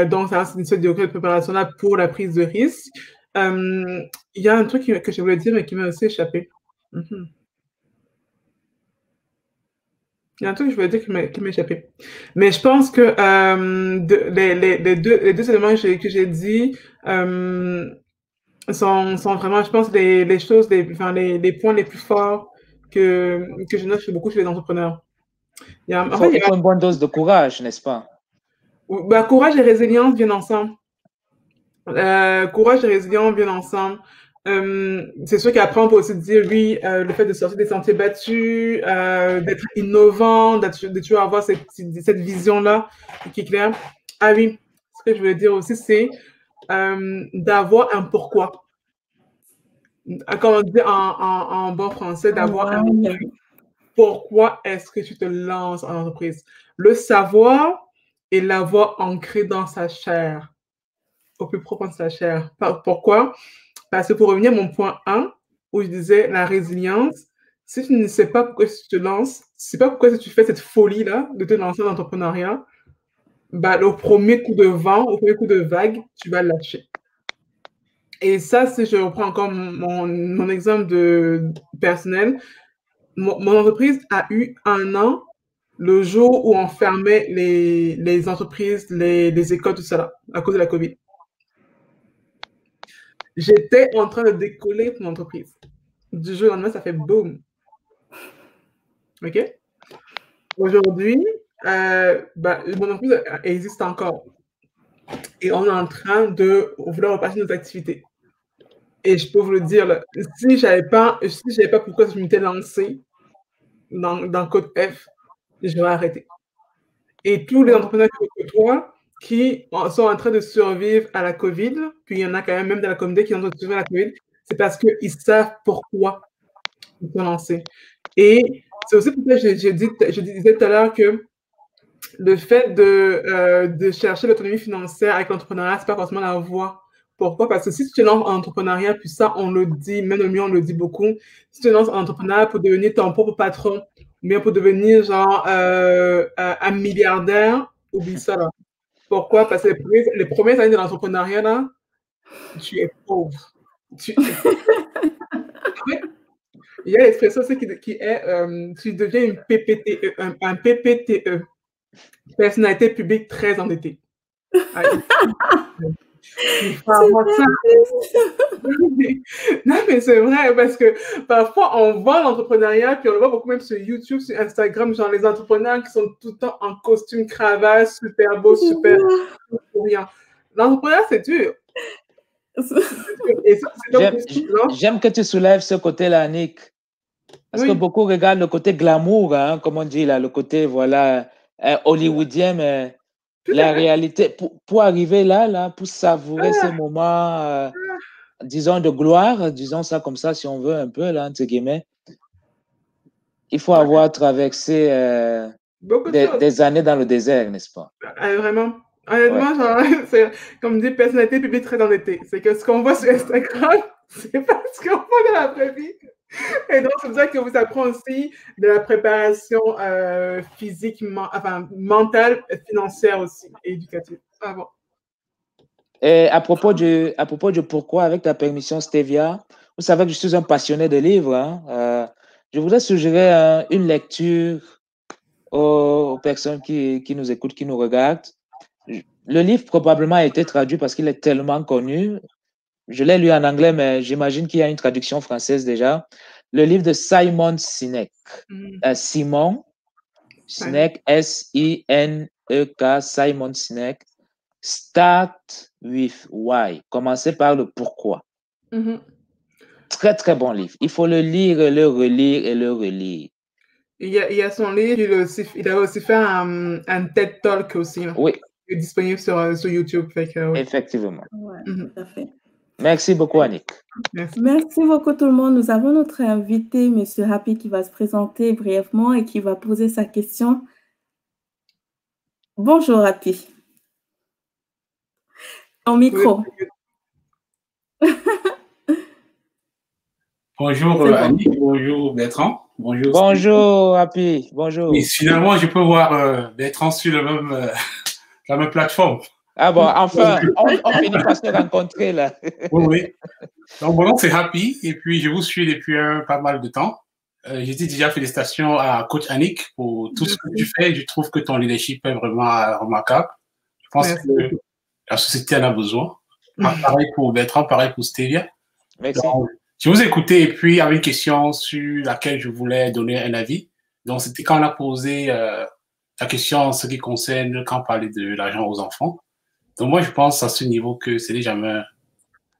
Donc, ça, c'est une sorte de préparation-là pour la prise de risque. Il y a un truc que je voulais dire, mais qui m'a aussi échappé. Il y a un truc que je voulais dire qui m'a échappé. Mais je pense que les deux éléments que j'ai dit sont vraiment, je pense, les choses, les points les plus forts que je note beaucoup chez les entrepreneurs. Il faut une bonne dose de courage, n'est-ce pas? Bah, courage et résilience viennent ensemble. Courage et résilience viennent ensemble. C'est sûr qu'après, on peut aussi dire, oui, le fait de sortir des sentiers battus, d'être innovant, de toujours avoir cette vision-là qui est claire. Ah oui, ce que je voulais dire aussi, c'est d'avoir un pourquoi. Comme on dit en bon français, d'avoir un pourquoi est-ce que tu te lances en entreprise. Le savoir et l'avoir ancré dans sa chair, au plus profond de sa chair. Pourquoi? Parce que pour revenir à mon point 1, où je disais la résilience, si tu ne sais pas pourquoi tu te lances, tu ne sais pas pourquoi tu fais cette folie-là de te lancer dans l'entrepreneuriat, bah, au premier coup de vent, au premier coup de vague, tu vas lâcher. Et ça, si je reprends encore mon exemple personnel, mon entreprise a eu 1 an le jour où on fermait les entreprises, les écoles, tout ça là, à cause de la COVID. J'étais en train de décoller pour mon entreprise. Du jour au lendemain, ça fait boum. OK? Aujourd'hui, mon entreprise existe encore. Et on est en train de vouloir repasser nos activités. Et je peux vous le dire, là, si je n'avais pas pourquoi je m'étais lancée dans Code F, j'aurais arrêté. Et tous les entrepreneurs que je côtoie qui sont en train de survivre à la COVID, puis il y en a quand même dans la communauté qui ont survécu à la COVID, c'est parce qu'ils savent pourquoi ils sont lancés. Et c'est aussi pourquoi je disais tout à l'heure que le fait de chercher l'autonomie financière avec l'entrepreneuriat, c'est pas forcément la voie. Pourquoi? Parce que si tu te lances en entrepreneuriat, puis ça, on le dit, même le mieux, on le dit beaucoup, si tu te lances en entrepreneuriat pour devenir ton propre patron, ou bien pour devenir genre un milliardaire, oublie ça là. Pourquoi? Parce que les premières années de l'entrepreneuriat, là, tu es pauvre. Il y a l'expression qui est tu deviens une PPTE, un PPTE. Personnalité publique très endettée. Il faut avoir ça. Non, mais c'est vrai, parce que parfois, on voit l'entrepreneuriat, puis on le voit beaucoup même sur YouTube, sur Instagram, genre les entrepreneurs qui sont tout le temps en costume, cravate, super beau, super souriant. L'entrepreneuriat, c'est dur. J'aime que tu soulèves ce côté-là, Nick. Parce que beaucoup regardent le côté glamour, hein, comme on dit, là, le côté, voilà, hollywoodien, mais la réalité, pour arriver là, pour savourer ces moments, disons, de gloire, disons ça comme ça, si on veut, un peu, là, entre guillemets, il faut avoir traversé des années dans le désert, n'est-ce pas? Vraiment. Honnêtement, genre, c'est, comme dit, personnalité publique très endettée. C'est que ce qu'on voit sur Instagram, c'est pas ce qu'on voit dans la vraie vie. Et donc, c'est pour ça que vous apprenez aussi de la préparation physique, mentale, financière aussi, et éducative. Ah bon. Et à propos du pourquoi, avec ta permission, Stevia, vous savez que je suis un passionné de livres. Hein. Je voudrais suggérer une lecture aux personnes qui nous écoutent, qui nous regardent. Le livre probablement a été traduit parce qu'il est tellement connu. Je l'ai lu en anglais, mais j'imagine qu'il y a une traduction française déjà. Le livre de Simon Sinek. Simon Sinek, S-I-N-E-K, Simon Sinek. Start with why. Commencez par le pourquoi. Très, très bon livre. Il faut le lire, le relire et le relire. Il y a son livre, il a aussi fait un TED Talk aussi. Oui. Il est disponible sur YouTube. Fait que, oui. Effectivement. Ouais, tout à fait. Merci beaucoup, Annick. Merci beaucoup tout le monde. Nous avons notre invité, M. Happy, qui va se présenter brièvement et qui va poser sa question. Bonjour, Happy. Ton micro. Bonjour, Annick. Bonjour, Bertrand. Bonjour. Bonjour, Happy. Bonjour. Oui, finalement, je peux voir Bertrand sur la même plateforme. Ah bon, enfin, on finit par se rencontrer là. Oui. Donc, mon nom, c'est Happy, et puis je vous suis depuis pas mal de temps. J'ai dit déjà félicitations à Coach Annick pour tout ce que tu fais. Je trouve que ton leadership est vraiment remarquable. Je pense que la société en a besoin. Pareil pour Bertrand, pareil pour Stevia. Merci. Donc, je vous ai écouté et puis il y avait une question sur laquelle je voulais donner un avis. Donc, c'était quand on a posé la question en ce qui concerne quand on parlait de l'argent aux enfants. Donc, moi, je pense à ce niveau que c'est déjà...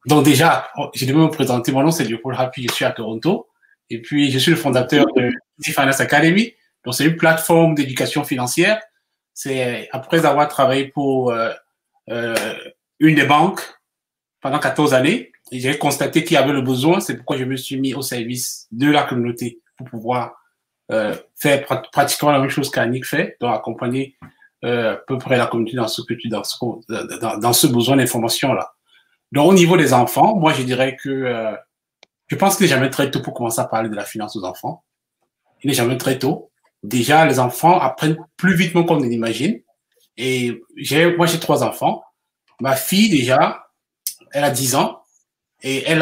Donc, déjà, je devais me présenter. Mon nom, c'est Léopold Happy. Je suis à Toronto. Et puis, je suis le fondateur de Easy Finance Academy. Donc, c'est une plateforme d'éducation financière. C'est après avoir travaillé pour une des banques pendant 14 années. Et j'ai constaté qu'il y avait le besoin. C'est pourquoi je me suis mis au service de la communauté pour pouvoir faire pratiquement la même chose qu'Annick fait, donc accompagner à peu près la communauté dans ce besoin d'information-là. Donc, au niveau des enfants, moi, je dirais que je pense qu'il n'est jamais très tôt pour commencer à parler de la finance aux enfants. Il n'est jamais très tôt. Déjà, les enfants apprennent plus vite qu'on ne l'imagine. Et moi, j'ai 3 enfants. Ma fille, déjà, elle a 10 ans et elle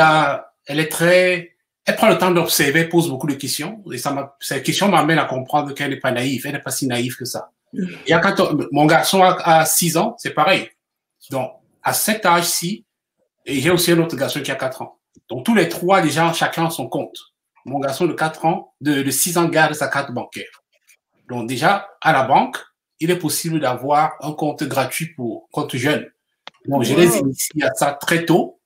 prend le temps d'observer, pose beaucoup de questions. Et ces questions m'amènent à comprendre qu'elle n'est pas naïve. Elle n'est pas si naïve que ça. Et mon garçon a 6 ans, c'est pareil. Donc, à cet âge-ci, et j'ai aussi un autre garçon qui a 4 ans. Donc, tous les 3, déjà, chacun a son compte. Mon garçon de 4 ans, de 6 ans, garde sa carte bancaire. Donc, déjà, à la banque, il est possible d'avoir un compte gratuit pour compte jeune. Donc, je les initie à ça très tôt.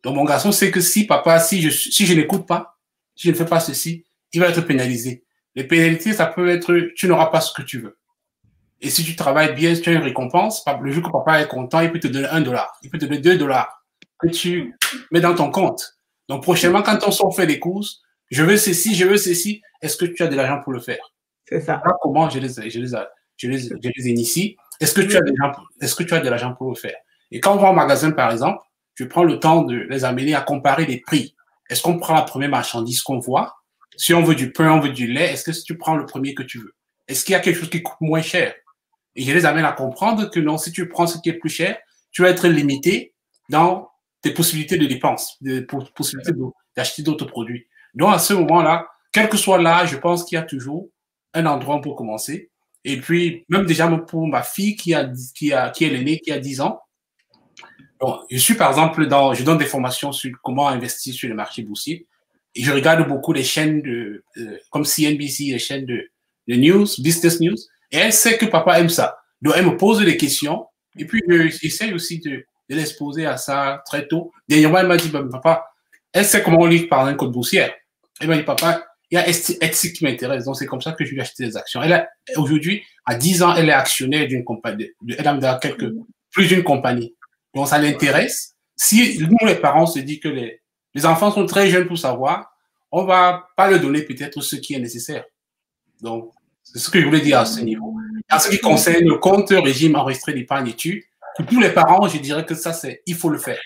Donc, mon garçon sait que si je n'écoute pas, si je ne fais pas ceci, il va être pénalisé. Les pénalités, ça peut être, tu n'auras pas ce que tu veux. Et si tu travailles bien, si tu as une récompense, le jour que papa est content, il peut te donner $1, il peut te donner $2 que tu mets dans ton compte. Donc, prochainement, quand on sort faire des courses, je veux ceci, est-ce que tu as de l'argent pour le faire? C'est ça. Alors, comment je les initie? Est-ce que tu as de l'argent pour le faire? Et quand on va au magasin, par exemple, je prends le temps de les amener à comparer les prix. Est-ce qu'on prend la première marchandise qu'on voit? Si on veut du pain, on veut du lait, est-ce que tu prends le premier que tu veux? Est-ce qu'il y a quelque chose qui coûte moins cher? Et je les amène à comprendre que non, si tu prends ce qui est plus cher, tu vas être limité dans tes possibilités de dépenses, des possibilités d'acheter d'autres produits. Donc, à ce moment-là, quel que soit l'âge, je pense qu'il y a toujours un endroit pour commencer. Et puis, même déjà pour ma fille qui est l'aînée, qui a 10 ans, donc, je suis, par exemple, je donne des formations sur comment investir sur le marché boursier. Et je regarde beaucoup les chaînes comme CNBC, les chaînes de news, business news. Et elle sait que papa aime ça. Donc, elle me pose des questions. Et puis, j'essaie aussi de l'exposer à ça très tôt. Dernièrement, elle m'a dit, papa, elle sait comment on lit par un code boursière. Elle m'a dit, papa, il y a Etsy qui m'intéresse. Donc, c'est comme ça que je lui ai acheté des actions. Aujourd'hui, à 10 ans, elle est actionnaire d'une compagnie. Elle a plus d'une compagnie. Donc, ça l'intéresse. Si nous, les parents, se disent que les enfants sont très jeunes pour savoir, on va pas leur donner peut-être ce qui est nécessaire. Donc, c'est ce que je voulais dire à ce niveau. En ce qui concerne le compte régime enregistré d'épargne études, pour tous les parents, je dirais que ça, il faut le faire.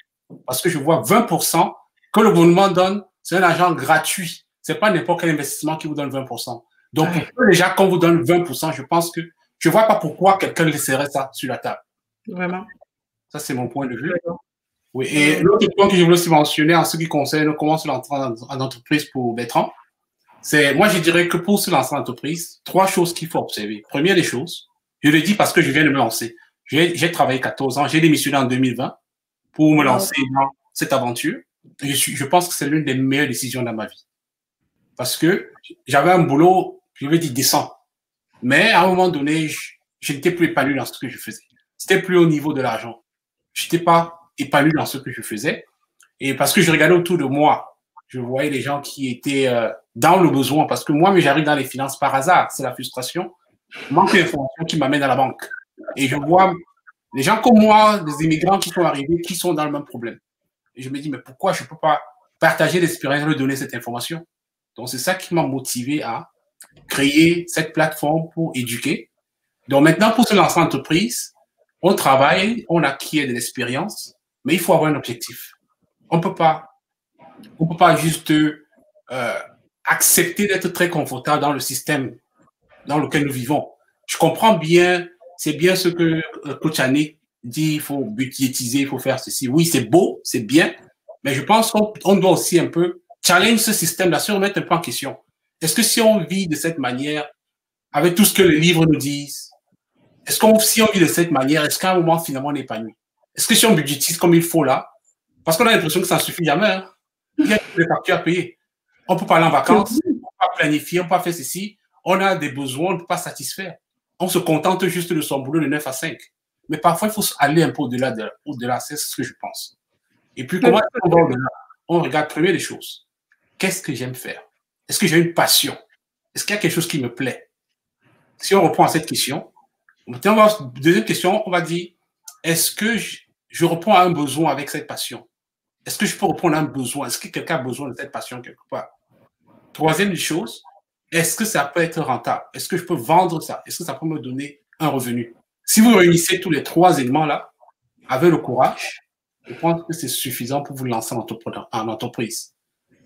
Parce que je vois 20% que le gouvernement donne, c'est un argent gratuit. C'est pas n'importe quel investissement qui vous donne 20%. Donc, déjà, quand on vous donne 20%, je pense que je vois pas pourquoi quelqu'un laisserait ça sur la table. Vraiment. Ça, c'est mon point de vue. Oui, et l'autre point que je voulais aussi mentionner en ce qui concerne comment se lancer en entreprise pour Bertrand, c'est, moi, je dirais que pour se lancer en entreprise, 3 choses qu'il faut observer. Première des choses, je le dis parce que je viens de me lancer. J'ai travaillé 14 ans, j'ai démissionné en 2020 pour me lancer dans cette aventure. Je pense que c'est l'une des meilleures décisions de ma vie. Parce que j'avais un boulot, je vais dire décent. Mais à un moment donné, je n'étais plus épanoui dans ce que je faisais. C'était plus au niveau de l'argent. Je n'étais pas épanoui dans ce que je faisais. Et parce que je regardais autour de moi, je voyais les gens qui étaient dans le besoin. Parce que moi, mais j'arrive dans les finances par hasard. C'est la frustration. Manque d'informations qui m'amène à la banque. Et je vois les gens comme moi, des immigrants qui sont arrivés, qui sont dans le même problème. Et je me dis, mais pourquoi je ne peux pas partager l'expérience et leur donner cette information? Donc, c'est ça qui m'a motivé à créer cette plateforme pour éduquer. Donc, maintenant, pour se lancer en entreprise, on travaille, on acquiert de l'expérience, mais il faut avoir un objectif. On ne peut pas juste accepter d'être très confortable dans le système dans lequel nous vivons. Je comprends bien, c'est bien ce que Coach Annick dit, il faut budgétiser, il faut faire ceci. Oui, c'est beau, c'est bien, mais je pense qu'on doit aussi un peu challenge ce système-là, se remettre un peu en question. Est-ce que si on vit de cette manière, avec tout ce que les livres nous disent, est-ce qu'on, si on vit de cette manière, est-ce qu'à un moment, finalement, on est épanoui? Est-ce que si on budgétise comme il faut là, parce qu'on a l'impression que ça ne suffit jamais, hein? Il y a des factures à payer. On peut pas aller en vacances, on peut pas planifier, on peut pas faire ceci. On a des besoins, on ne peut pas satisfaire. On se contente juste de son boulot de 9 à 5. Mais parfois, il faut aller un peu au-delà, c'est ce que je pense. Et puis, comment on va au-delà? On regarde première des choses. Qu'est-ce que j'aime faire? Est-ce que j'ai une passion? Est-ce qu'il y a quelque chose qui me plaît? Si on reprend à cette question, deuxième question, on va dire, est-ce que je réponds à un besoin avec cette passion? Est-ce que je peux répondre à un besoin? Est-ce que quelqu'un a besoin de cette passion quelque part? Troisième chose, est-ce que ça peut être rentable? Est-ce que je peux vendre ça? Est-ce que ça peut me donner un revenu? Si vous réunissez tous les 3 éléments-là, avec le courage, je pense que c'est suffisant pour vous lancer en entreprise.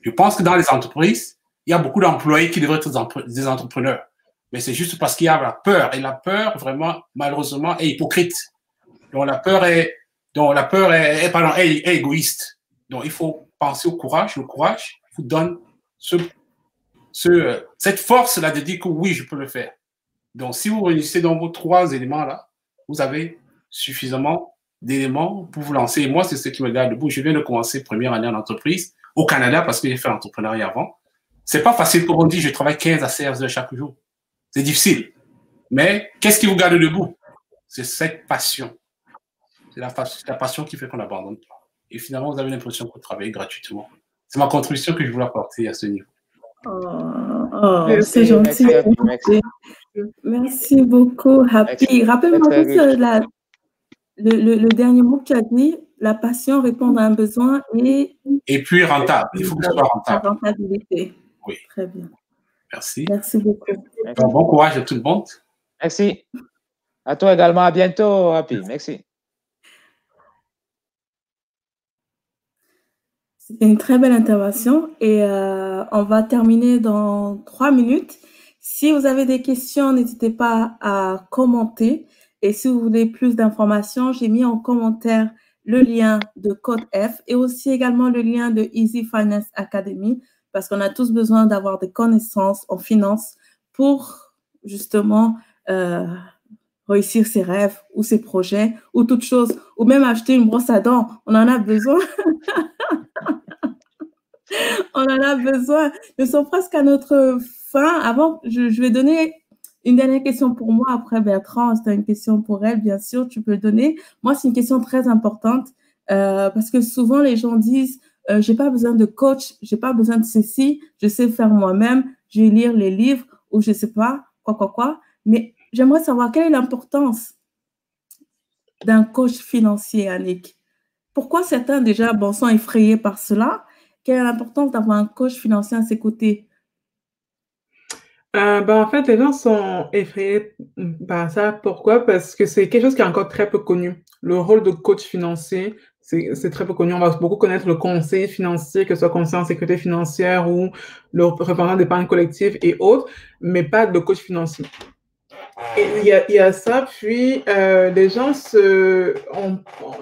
Je pense que dans les entreprises, il y a beaucoup d'employés qui devraient être des entrepreneurs. Mais c'est juste parce qu'il y a la peur. Et la peur, vraiment, malheureusement, est hypocrite. Donc, la peur est égoïste. Donc, il faut penser au courage. Le courage vous donne cette force-là de dire que oui, je peux le faire. Donc, si vous réunissez dans vos 3 éléments-là, vous avez suffisamment d'éléments pour vous lancer. Et moi, c'est ce qui me garde debout. Je viens de commencer première année en entreprise au Canada parce que j'ai fait l'entrepreneuriat avant. C'est pas facile, comme on dit, je travaille 15 à 16 heures chaque jour. C'est difficile. Mais qu'est-ce qui vous garde debout? C'est cette passion. C'est la passion qui fait qu'on n'abandonne pas. Et finalement, vous avez l'impression que vous travaillez gratuitement. C'est ma contribution que je voulais apporter à ce niveau. C'est gentil. Merci beaucoup, Happy. Rappelle-moi juste le dernier mot que tu as dit, la passion, répondre à un besoin et puis rentable. Il faut que ce soit rentable. La rentabilité. Oui. Très bien. Merci. Merci beaucoup. Bon courage à tout le monde. Merci. À toi également. À bientôt, Happy. Merci. C'était une très belle intervention et on va terminer dans 3 minutes. Si vous avez des questions, n'hésitez pas à commenter. Et si vous voulez plus d'informations, j'ai mis en commentaire le lien de Code F et aussi également le lien de Easy Finance Academy parce qu'on a tous besoin d'avoir des connaissances en finance pour justement réussir ses rêves ou ses projets ou toute chose, ou même acheter une brosse à dents. On en a besoin. On en a besoin. Nous sommes presque à notre fin. Avant, je vais donner une dernière question pour moi. Après, Bertrand, c'est une question pour elle, bien sûr, tu peux le donner. Moi, c'est une question très importante parce que souvent, les gens disent j'ai pas besoin de coach, j'ai pas besoin de ceci, je sais faire moi-même, je vais lire les livres ou je sais pas, quoi. Mais j'aimerais savoir quelle est l'importance d'un coach financier, Annick. Pourquoi certains, déjà, sont effrayés par cela? Quelle est l'importance d'avoir un coach financier à ses côtés? En fait, les gens sont effrayés par ça. Pourquoi? Parce que c'est quelque chose qui est encore très peu connu. Le rôle de coach financier, c'est très peu connu. On va beaucoup connaître le conseiller financier, que ce soit conseiller en sécurité financière ou le représentant d'épargne collective et autres, mais pas de coach financier. Il y a ça, puis les gens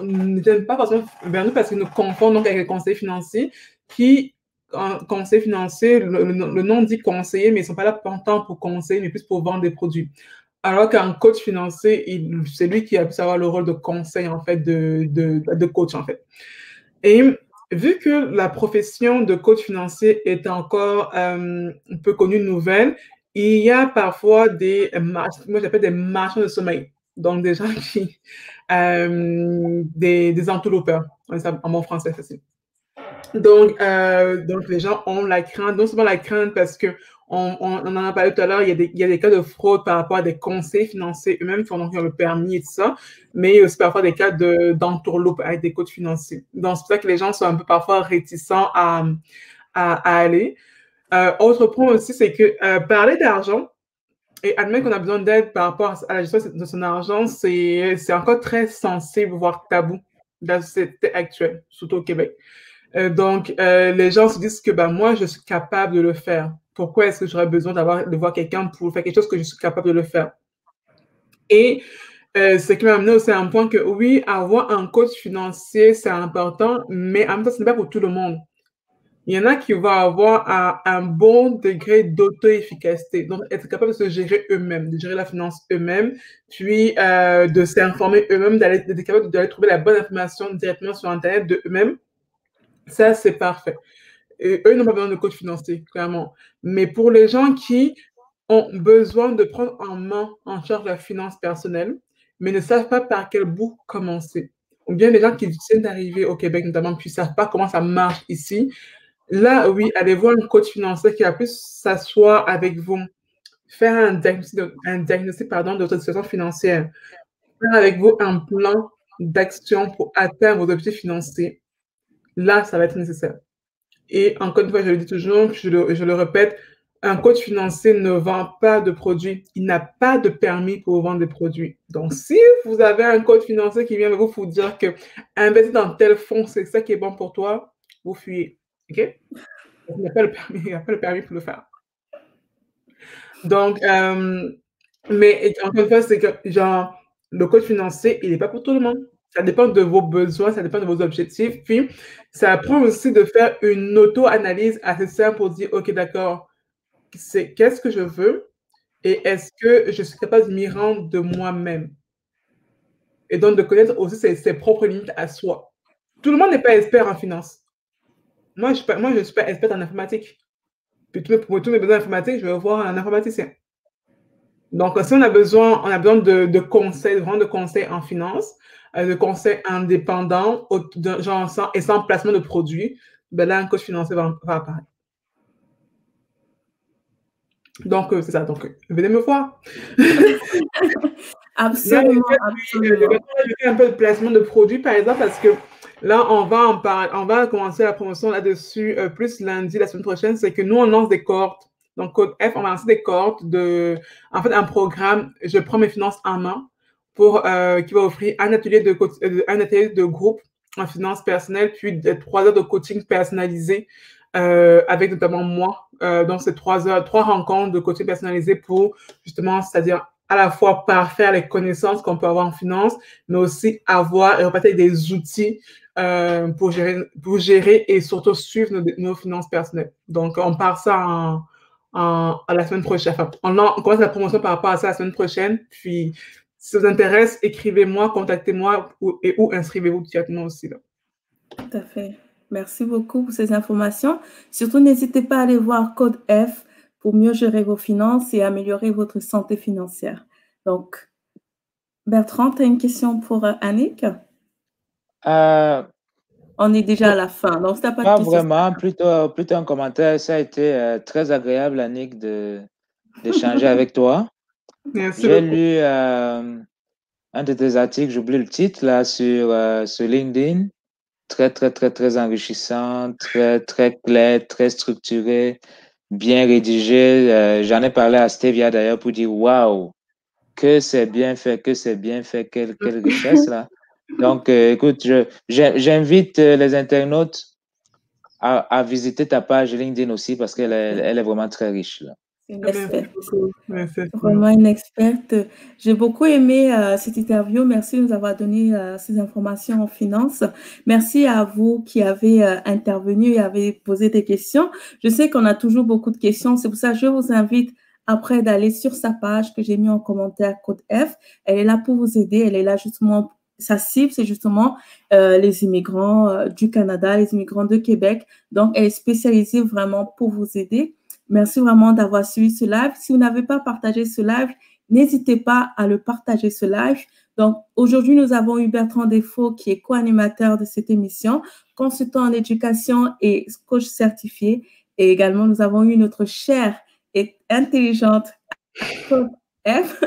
ne viennent pas forcément vers nous parce qu'ils nous confondent donc avec les conseillers financiers qui, en conseiller financier, le nom dit conseiller, mais ils ne sont pas là pour conseiller, mais plus pour vendre des produits. Alors qu'un coach financier, c'est lui qui a pu avoir le rôle de conseil, en fait, de coach, en fait. Et vu que la profession de coach financier est encore un peu connue, nouvelle, il y a parfois moi j'appelle des marchands de sommeil. Donc, des gens des entourloupeurs, en bon français facile. Donc, les gens ont la crainte, non seulement la crainte parce que on en a parlé tout à l'heure, il y a des cas de fraude par rapport à des conseils financiers eux-mêmes qui ont le permis et tout ça, mais il y a aussi parfois des cas d'entourloupe avec des coachs financiers. Donc, c'est pour ça que les gens sont un peu parfois réticents à aller. Autre point aussi, c'est que parler d'argent et admettre qu'on a besoin d'aide par rapport à la gestion de son argent, c'est encore très sensible, voire tabou dans la société actuelle, surtout au Québec. Donc, les gens se disent que moi, je suis capable de le faire. Pourquoi est-ce que j'aurais besoin de voir quelqu'un pour faire quelque chose que je suis capable de le faire? Et ce qui m'a amené aussi à un point que oui, avoir un coach financier, c'est important, mais en même temps, ce n'est pas pour tout le monde. Il y en a qui vont avoir un bon degré d'auto-efficacité, donc être capable de se gérer eux-mêmes, de gérer la finance eux-mêmes, puis de s'informer eux-mêmes, d'être capable d'aller trouver la bonne information directement sur Internet de eux-mêmes. Ça, c'est parfait. Et eux n'ont pas besoin de coach financier, clairement. Mais pour les gens qui ont besoin de prendre en charge la finance personnelle, mais ne savent pas par quel bout commencer, ou bien les gens qui viennent d'arriver au Québec notamment, puis ne savent pas comment ça marche ici, là, oui, allez voir un coach financier qui va plus s'asseoir avec vous, faire un diagnostic de votre situation financière, faire avec vous un plan d'action pour atteindre vos objectifs financiers. Là, ça va être nécessaire. Et encore une fois, je le dis toujours, je le répète, un coach financier ne vend pas de produits. Il n'a pas de permis pour vendre des produits. Donc, si vous avez un coach financier qui vient vous dire que investir dans tel fonds, c'est ça qui est bon pour toi, vous fuyez. OK? Il n'y a pas le permis pour le faire. Donc, mais encore une fois, c'est que le coach financier, il n'est pas pour tout le monde. Ça dépend de vos besoins, ça dépend de vos objectifs. Puis, ça apprend aussi de faire une auto-analyse assez simple pour dire, OK, d'accord, qu'est-ce que je veux et est-ce que je suis capable de m'y rendre de moi-même? Et donc, de connaître aussi ses propres limites à soi. Tout le monde n'est pas expert en finance. Moi, je ne suis pas experte en informatique. Puis, pour tous mes besoins informatiques, je vais voir un informaticien. Donc, si on a besoin de conseils, vraiment de conseils en finance, de conseils indépendants, et sans placement de produits, là, un coach financier va apparaître. Donc, c'est ça. Donc, venez me voir. Absolument, absolument. Je fais un peu de placement de produits, par exemple, parce que là, on va commencer la promotion là-dessus plus lundi, la semaine prochaine. C'est que nous, on lance des cohortes. Donc, Code F, on va lancer des cohortes un programme, je prends mes finances en main, qui va offrir un atelier de groupe en finances personnelles, puis 3 heures de coaching personnalisé avec notamment moi. Donc, c'est 3 rencontres de coaching personnalisé pour justement, c'est-à-dire à la fois parfaire les connaissances qu'on peut avoir en finance, mais aussi avoir et repartir avec des outils pour gérer et surtout suivre nos finances personnelles. Donc, on part ça à la semaine prochaine. Enfin, on commence la promotion par rapport à ça la semaine prochaine. Puis, si ça vous intéresse, écrivez-moi, contactez-moi ou inscrivez-vous directement aussi. Là. Tout à fait. Merci beaucoup pour ces informations. Surtout, n'hésitez pas à aller voir Code F pour mieux gérer vos finances et améliorer votre santé financière. Donc, Bertrand, tu as une question pour Annick? On est déjà à la fin, donc ça pas vraiment, plutôt un commentaire. Ça a été très agréable, Annick, d'échanger avec toi. J'ai lu un de tes articles, j'oublie le titre, là, sur LinkedIn. Très, très, très, très enrichissant, très, très clair, très structuré, bien rédigé. J'en ai parlé à Stevia d'ailleurs pour dire waouh, que c'est bien fait, quelle richesse là. Donc, écoute, j'invite les internautes à visiter ta page LinkedIn aussi parce qu'elle est vraiment très riche là. C'est une experte. Merci. Vraiment une experte. J'ai beaucoup aimé cette interview. Merci de nous avoir donné ces informations en finance. Merci à vous qui avez intervenu et avez posé des questions. Je sais qu'on a toujours beaucoup de questions. C'est pour ça que je vous invite après d'aller sur sa page que j'ai mis en commentaire, Code F. Elle est là pour vous aider. Elle est là justement, sa cible, c'est justement les immigrants du Canada, les immigrants de Québec. Donc, elle est spécialisée vraiment pour vous aider. Merci vraiment d'avoir suivi ce live. Si vous n'avez pas partagé ce live, n'hésitez pas à le partager ce live. Donc, aujourd'hui, nous avons eu Bertrand Desfaux qui est co-animateur de cette émission, consultant en éducation et coach certifié. Et également, nous avons eu notre chère et intelligente Code F,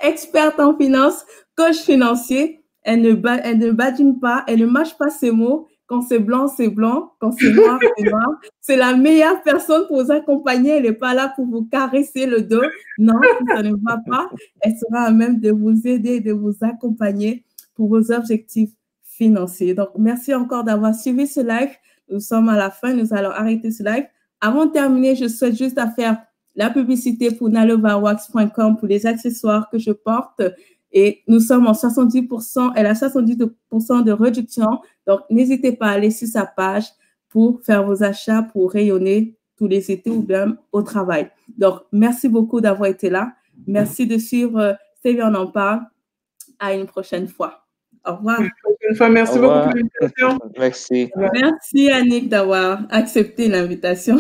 experte en finance, coach financier. Elle ne badine pas, elle ne mâche pas ses mots. Quand c'est blanc, c'est blanc. Quand c'est noir, c'est noir. C'est la meilleure personne pour vous accompagner. Elle n'est pas là pour vous caresser le dos. Non, ça ne va pas. Elle sera à même de vous aider, de vous accompagner pour vos objectifs financiers. Donc, merci encore d'avoir suivi ce live. Nous sommes à la fin. Nous allons arrêter ce live. Avant de terminer, je souhaite juste à faire la publicité pour nalovawax.com pour les accessoires que je porte. Et nous sommes en 70%, elle a 70% de réduction. Donc, n'hésitez pas à aller sur sa page pour faire vos achats, pour rayonner tous les étés ou bien au travail. Donc, merci beaucoup d'avoir été là. Merci de suivre Stevia On en parle. À une prochaine fois. Au revoir. Merci beaucoup pour l'invitation. Merci. Merci, Annick, d'avoir accepté l'invitation.